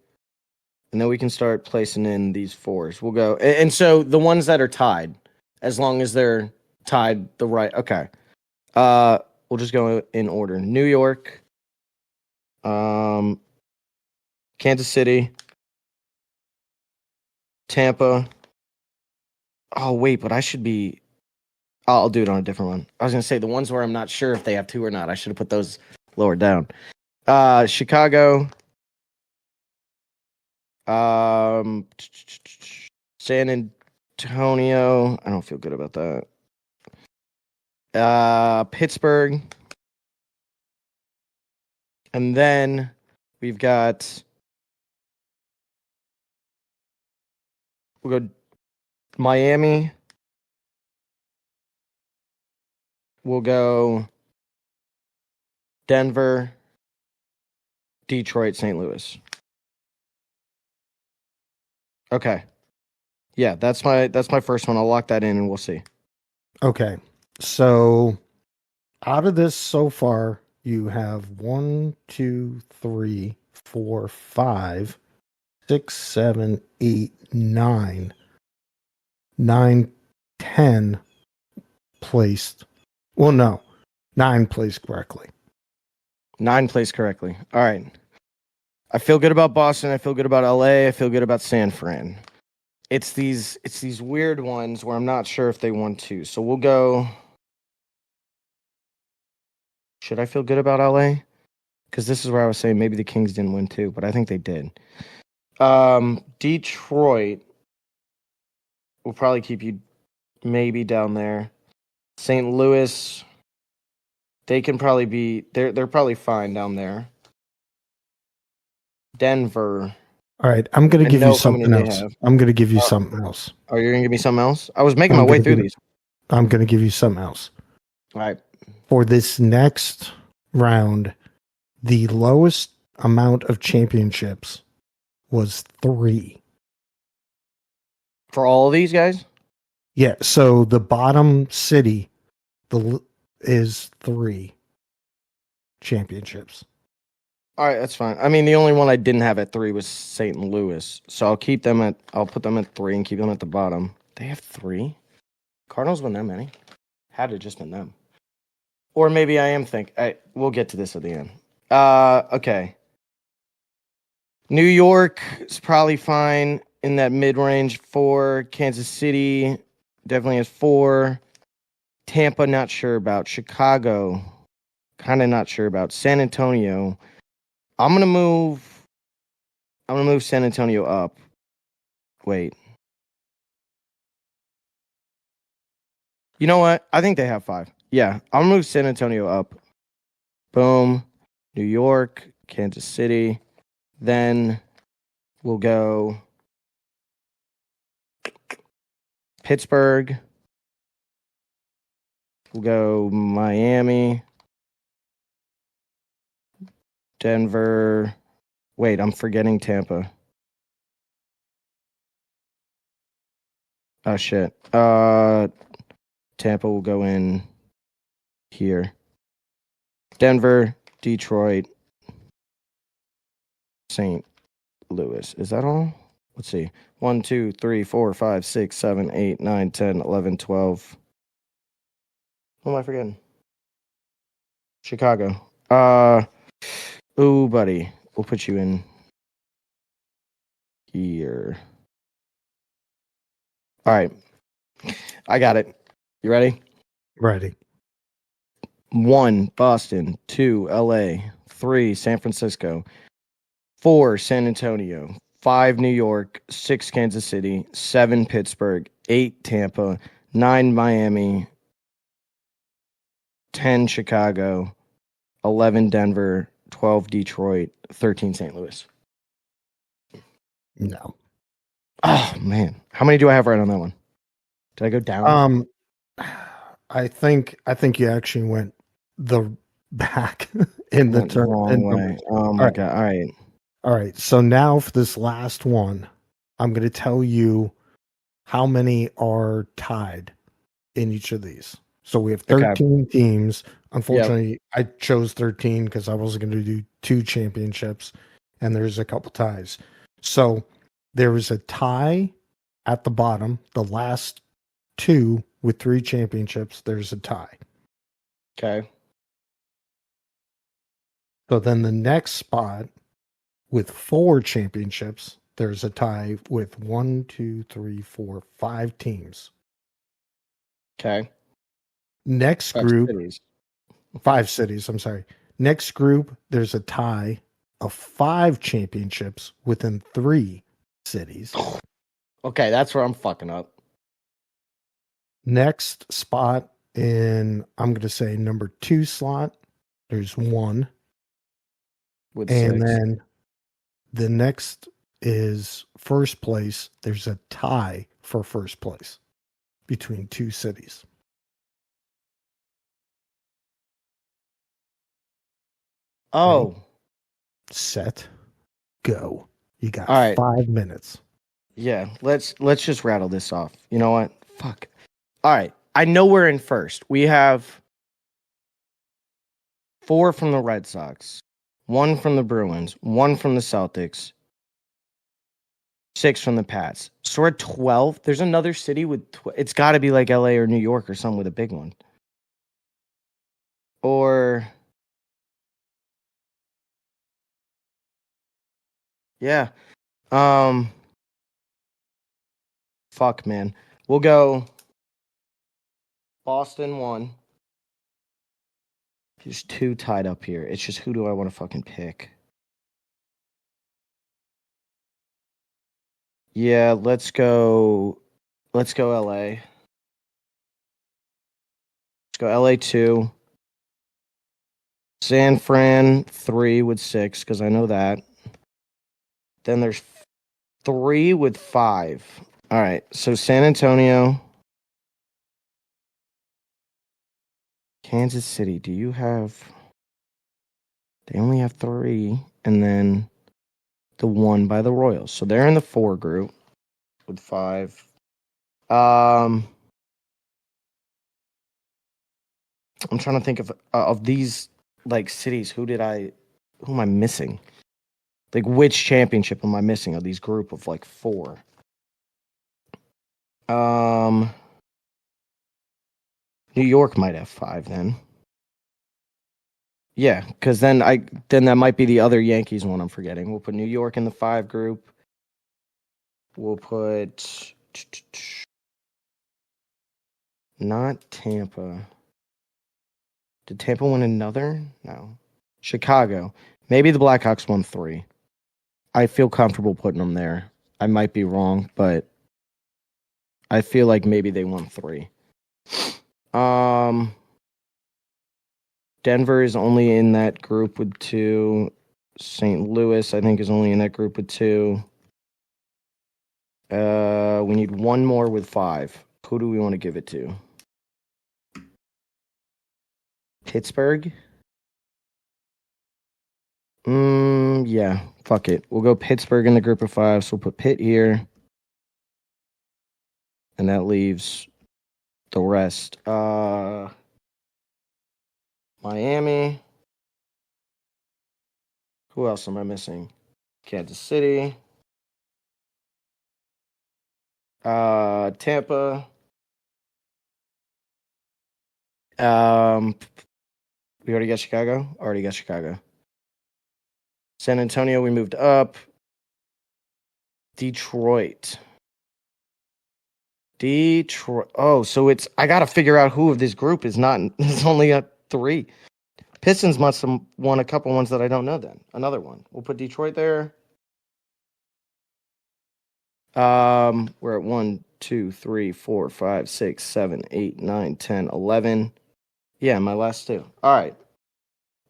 And then we can start placing in these 4s. We'll go. And so the ones that are tied, as long as they're tied the right. Okay. We'll just go in order. New York. Kansas City. Tampa. Oh, wait, but I should be. I'll do it on a different one. I was going to say the ones where I'm not sure if they have 2 or not. I should have put those lower down. Chicago. San Antonio. I don't feel good about that. Pittsburgh. And then we've got. We'll go Miami. We'll go Denver, Detroit, St. Louis. Okay. Yeah, that's my first one. I'll lock that in and we'll see. Okay. So out of this so far, you have 1, 2, 3, 4, 5, 6, 7, 8, 9. 9, 10 placed. Well, no. 9 placed correctly. 9 placed correctly. All right. I feel good about Boston. I feel good about LA. I feel good about San Fran. It's these weird ones where I'm not sure if they want to. So we'll go. Should I feel good about LA? Because this is where I was saying maybe the Kings didn't win too, but I think they did. Detroit will probably keep you maybe down there. St. Louis, they can probably be. They're probably fine down there. Denver. All right, I'm going to give you something else. Have. I'm going to give you something else. Oh, you're going to give me something else? I was making my way through these. I'm going to give you something else. All right. For this next round, the lowest amount of championships was 3. For all of these guys? Yeah, so the bottom city is 3 championships. All right, that's fine. I mean, the only one I didn't have at 3 was St. Louis, so I'll put them at 3 and keep them at the bottom. They have 3? Cardinals win that many? Had it just been them. Or maybe I am we'll get to this at the end. Okay. New York is probably fine in that mid-range 4. Kansas City definitely has 4. Tampa, not sure about. Chicago, kind of not sure about. San Antonio, I'm gonna move San Antonio up. Wait. You know what? I think they have 5. Yeah, I'll move San Antonio up. Boom. New York, Kansas City. Then we'll go Pittsburgh. We'll go Miami. Denver. Wait, I'm forgetting Tampa. Oh, shit. Tampa will go in here. Denver, Detroit, St. Louis. Is that all? Let's see. 1, 2, 3, 4, 5, 6, 7, 8, 9, 10, 11, 12. What am I forgetting? Chicago. Ooh, buddy. We'll put you in here. All right. I got it. You ready? Ready. 1, Boston. 2, LA. 3, San Francisco. 4, San Antonio. 5, New York. 6, Kansas City. 7, Pittsburgh. 8, Tampa. 9, Miami. 10, Chicago. 11, Denver. 12, Detroit. 13, St. Louis. No. Oh, man. How many do I have right on that one? Did I go down? I think you actually went the back in the turn. Wrong way. Oh my God. All right. All right. So now for this last one, I'm going to tell you how many are tied in each of these. So we have 13 teams. Unfortunately, I chose 13 because I wasn't going to do 2 championships, and there's a couple ties. So there is a tie at the bottom. The last 2 with 3 championships, there's a tie. Okay. So then the next spot with 4 championships, there's a tie with 1, 2, 3, 4, 5 teams. Okay. Next group, 5 cities. I'm sorry. Next group, there's a tie of 5 championships within 3 cities. Okay, that's where I'm fucking up. Next spot in, I'm going to say number 2 slot, there's 1. With And 6. then the next is first place. There's a tie for first place between 2 cities. Oh. Ready? Set, go. You got All right. 5 minutes. Yeah, let's just rattle this off. You know what? Fuck. All right. I know we're in first. We have 4 from the Red Sox, 1 from the Bruins, 1 from the Celtics, 6 from the Pats. So we're at 12. There's another city with it's got to be like LA or New York or something with a big one. Or yeah. Fuck, man. We'll go Boston 1. There's 2 tied up here. It's just who do I want to fucking pick? Yeah, let's go LA. Let's go LA 2. San Fran 3 with 6, because I know that. Then there's 3 with 5. All right, so San Antonio, Kansas City. Do you have? They only have 3, and then the 1 by the Royals. So they're in the 4 group with 5. I'm trying to think of these like cities. Who am I missing? Like which championship am I missing of these group of like 4? New York might have 5 then. Yeah, because then that might be the other Yankees one I'm forgetting. We'll put New York in the 5 group. We'll put not Tampa. Did Tampa win another? No. Chicago. Maybe the Blackhawks won 3. I feel comfortable putting them there. I might be wrong, but I feel like maybe they won 3. Denver is only in that group with 2. St. Louis, I think, is only in that group with 2. We need 1 more with 5. Who do we want to give it to? Pittsburgh? Yeah, fuck it. We'll go Pittsburgh in the group of 5, so we'll put Pitt here. And that leaves the rest. Miami. Who else am I missing? Kansas City. Tampa. We already got Chicago? Already got Chicago. San Antonio, we moved up. Detroit. Oh, so I got to figure out who of this group is not. It's only got 3. Pistons must have won a couple ones that I don't know then. Another one. We'll put Detroit there. We're at 1, 2, 3, 4, 5, 6, 7, 8, 9, 10, 11. Yeah, my last 2. All right.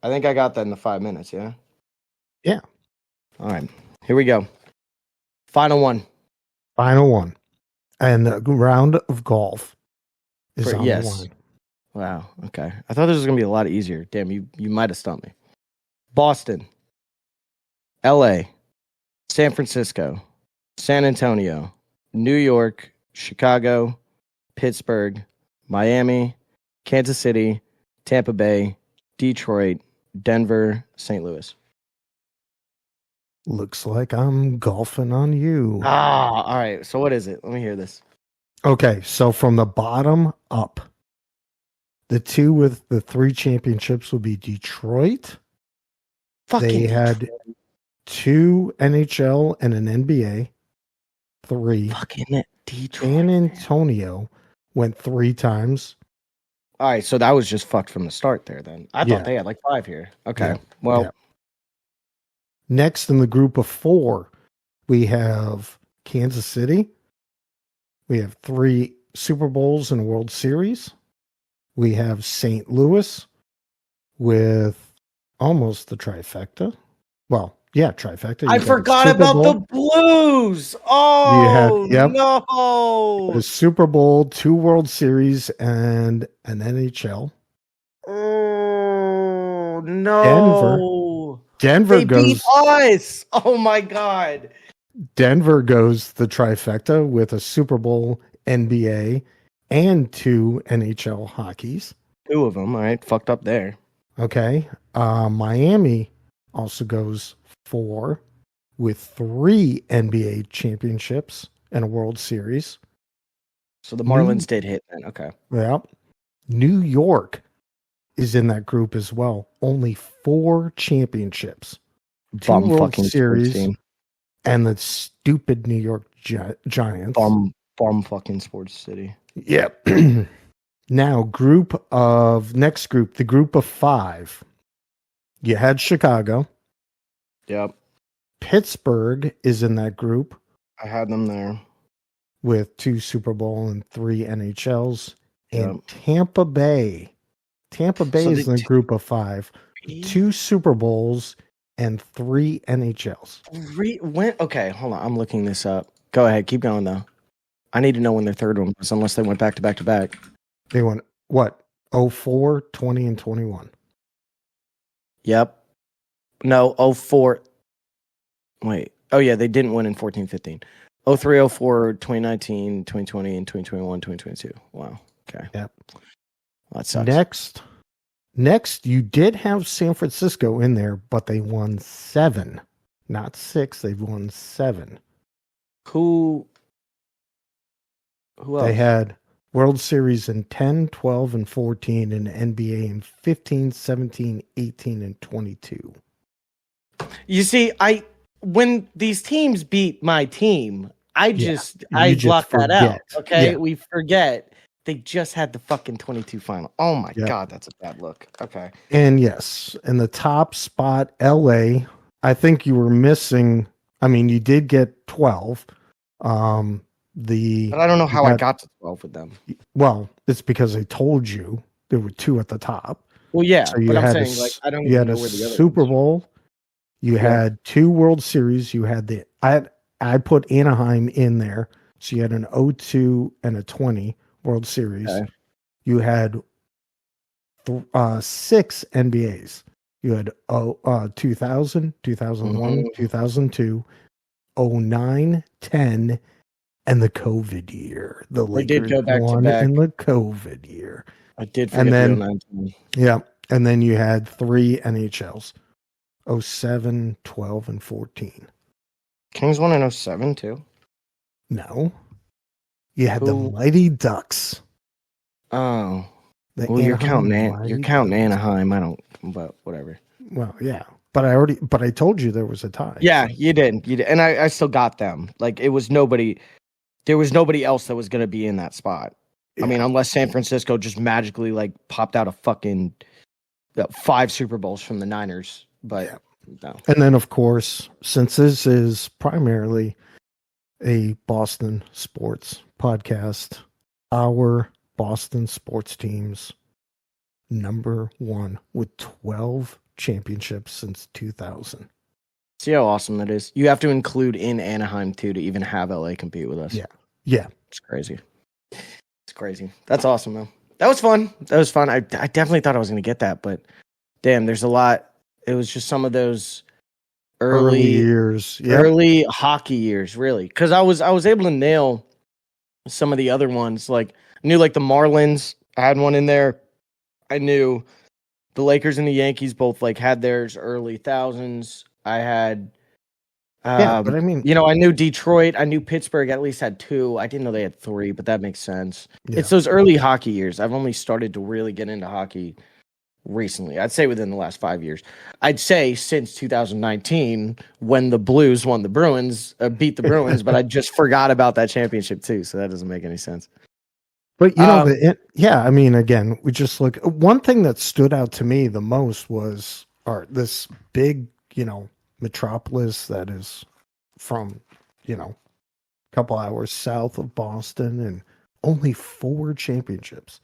I think I got that in the 5 minutes, yeah? Yeah. All right. Here we go. Final one. And the round of golf is on the line. Wow. Okay. I thought this was going to be a lot easier. Damn, you might have stumped me. Boston, LA, San Francisco, San Antonio, New York, Chicago, Pittsburgh, Miami, Kansas City, Tampa Bay, Detroit, Denver, St. Louis. Looks like I'm golfing on you. All right. So what is it? Let me hear this. Okay, so from the bottom up, the 2 with the 3 championships will be Detroit. Fucking They had 2 NHL and an NBA. 3. Fucking Detroit. San Antonio went 3 times. All right, so that was just fucked from the start there then. I thought they had like 5 here. Okay. Yeah. Well. Yeah. Next in the group of 4, we have Kansas City. We have 3 Super Bowls and a World Series. We have St. Louis with almost the trifecta. Well, yeah, trifecta. I forgot about the Blues. Oh, no. The Super Bowl, 2 World Series, and an NHL. Oh, no. Denver they goes. Beat us. Oh, my God. Denver goes the trifecta with a Super Bowl, NBA, and 2 NHL hockeys. 2 of them. All right. Fucked up there. Okay. Miami also goes 4 with 3 NBA championships and a World Series. So the Marlins did hit then. Okay. Yeah. New York is in that group as well. Only 4 championships. 2 World Series and the stupid New York Giants. Bum fucking sports city. Yep. Now, next group, the group of 5. You had Chicago. Yep. Pittsburgh is in that group. I had them there. With 2 Super Bowl and 3 NHLs. Yep. And Tampa Bay. Tampa Bay is in the group of 5. 2 Super Bowls and 3 NHLs. Okay, hold on. I'm looking this up. Go ahead. Keep going, though. I need to know when their third one was, unless they went back to back to back. They went, what? 04, 20, and 21. Yep. No, 04. Wait. Oh, yeah, they didn't win in 14-15. 03, 04, 2019, 2020, and 2021, 2022. Wow. Okay. Yep. Well, that sucks. Next, you did have San Francisco in there, but they won 7. Not 6. They've won 7. Who else? They had World Series in 10, 12, and 14, and NBA in 15, 17, 18, and 22. You see, when these teams beat my team, I block that out. Okay, we forget they just had the fucking 22 final. Oh my God, that's a bad look. Okay, and yes, in the top spot, LA. I think you were missing. I mean, you did get 12. But I don't know how I got to 12 with them. Well, it's because they told you there were 2 at the top. Well, yeah, so you had I don't. You had a Super Bowl. You had 2 World Series. You had I put Anaheim in there. So you had an 02 and a 20 World Series. Okay. You had 6 NBAs. You had 2000, 2001, 2002, 09, 10, and the COVID year. The Lakers did go back won to back in the COVID year. I did forget the 09. Yeah, and then you had 3 NHLs. 07, 12, and 14. Kings won in 07 too? No. You had the Mighty Ducks. Oh. Well, you're counting Anaheim. I don't, but whatever. Well, yeah. But I told you there was a tie. Yeah, you did. And I still got them. Like there was nobody else that was going to be in that spot. Yeah. I mean, unless San Francisco just magically like popped out a fucking 5 Super Bowls from the Niners. But no. And then, of course, since this is primarily a Boston sports podcast, our Boston sports teams number 1 with 12 championships since 2000. See how awesome that is? You have to include in Anaheim too to even have LA compete with us. Yeah. It's crazy. That's awesome though. That was fun. I definitely thought I was going to get that, but damn, there's a lot. It was just some of those early years, early hockey years, really. Because I was able to nail some of the other ones. Like I knew like the Marlins, I had one in there. I knew the Lakers and the Yankees both like had theirs early thousands. I had, but I mean, I knew Detroit. I knew Pittsburgh at least had 2. I didn't know they had 3, but that makes sense. Yeah. It's those early hockey years. I've only started to really get into hockey recently. I'd say within the last 5 years. I'd say since 2019 when the Blues won the Bruins, beat the Bruins, but I just forgot about that championship too. So that doesn't make any sense. But I mean, again, we just look. One thing that stood out to me the most was this big, metropolis that is from, a couple hours south of Boston, and only 4 championships.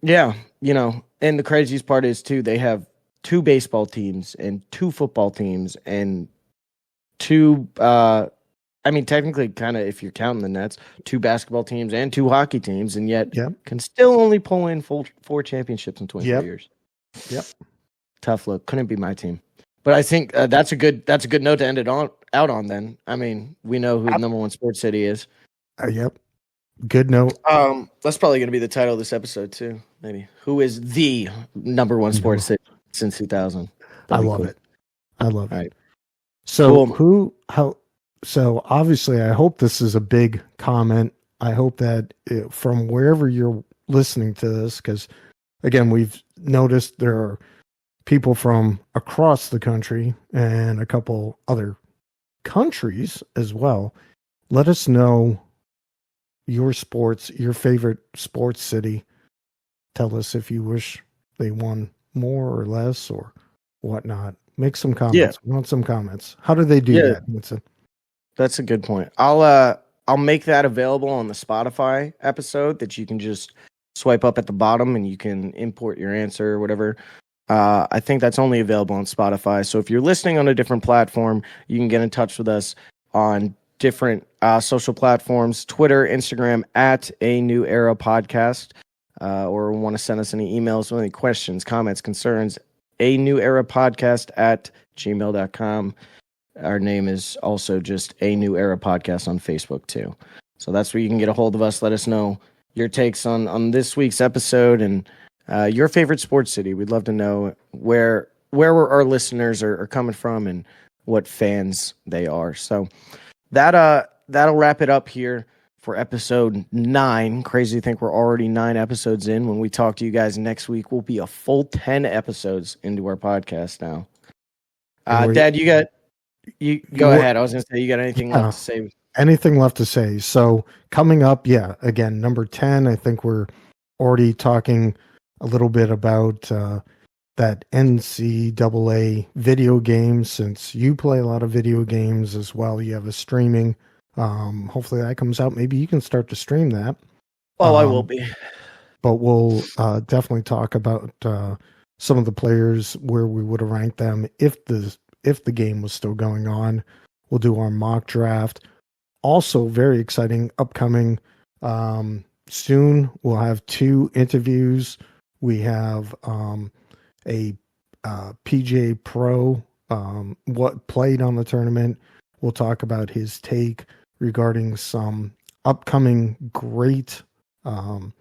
Yeah, and the craziest part is too, they have 2 baseball teams and 2 football teams and 2 technically kind of, if you're counting the Nets, 2 basketball teams and 2 hockey teams, and yet can still only pull in 4 championships in 23 years. Yep. Tough look. Couldn't be my team. But I think that's a good note to end it out on then. I mean, we know who the number 1 sports city is. Yep. Good note. That's probably going to be the title of this episode too. Maybe who is the number 1 sports city since 2000? I love it. I love it. Right. So So obviously, I hope this is a big comment. I hope that from wherever you're listening to this, because again, we've noticed there are people from across the country and a couple other countries as well. Let us know your favorite sports city. Tell us if you wish they won more or less or whatnot. Make some comments. Yeah. We want some comments. How do they do that, Vincent? That's a good point. I'll make that available on the Spotify episode that you can just swipe up at the bottom and you can import your answer or whatever. I think that's only available on Spotify. So if you're listening on a different platform, you can get in touch with us on different social platforms, Twitter, Instagram, at A New Era Podcast, or want to send us any emails with any questions, comments, concerns, A New Era Podcast at gmail.com. Our name is also just A New Era Podcast on Facebook too. So that's where you can get a hold of us. Let us know your takes on this week's episode and your favorite sports city. We'd love to know where our listeners are coming from and what fans they are. So that'll wrap it up here for episode 9. Crazy to think we're already 9 episodes in. When we talk to you guys next week, we'll be a full 10 episodes into our podcast now. Dad, you go ahead. I was going to say, you got anything left to say? Anything left to say? So coming up, again, number 10, I think we're already talking a little bit about that NCAA video game, since you play a lot of video games as well. You have a streaming. Hopefully that comes out. Maybe you can start to stream that. Oh, I will be. But we'll definitely talk about some of the players, where we would have ranked them if the game was still going on. We'll do our mock draft. Also, very exciting, upcoming soon. We'll have 2 interviews. We have a PGA Pro, what played on the tournament. We'll talk about his take regarding some upcoming great, the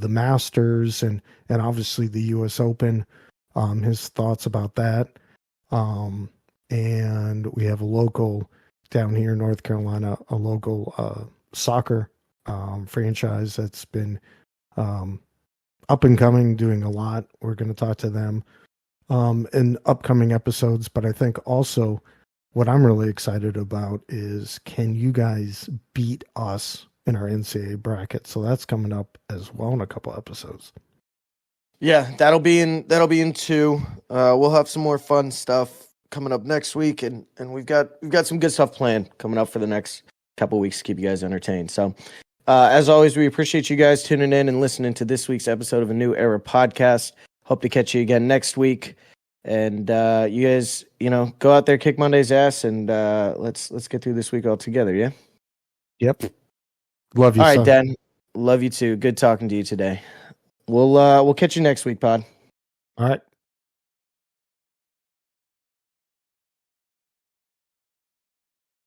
Masters and obviously the U.S. Open. His thoughts about that. And we have a local down here in North Carolina, a local soccer franchise that's been up and coming, doing a lot. We're going to talk to them in upcoming episodes. But I think also what I'm really excited about is, can you guys beat us in our NCAA bracket? So that's coming up as well in a couple episodes. Yeah, that'll be in 2. We'll have some more fun stuff coming up next week, and we've got some good stuff planned coming up for the next couple weeks to keep you guys entertained. So, as always, we appreciate you guys tuning in and listening to this week's episode of A New Era Podcast. Hope to catch you again next week, and you guys, go out there, kick Monday's ass, and let's get through this week all together. Yeah. Yep. Love you. All right, son. Dan. Love you too. Good talking to you today. We'll catch you next week, pod. All right.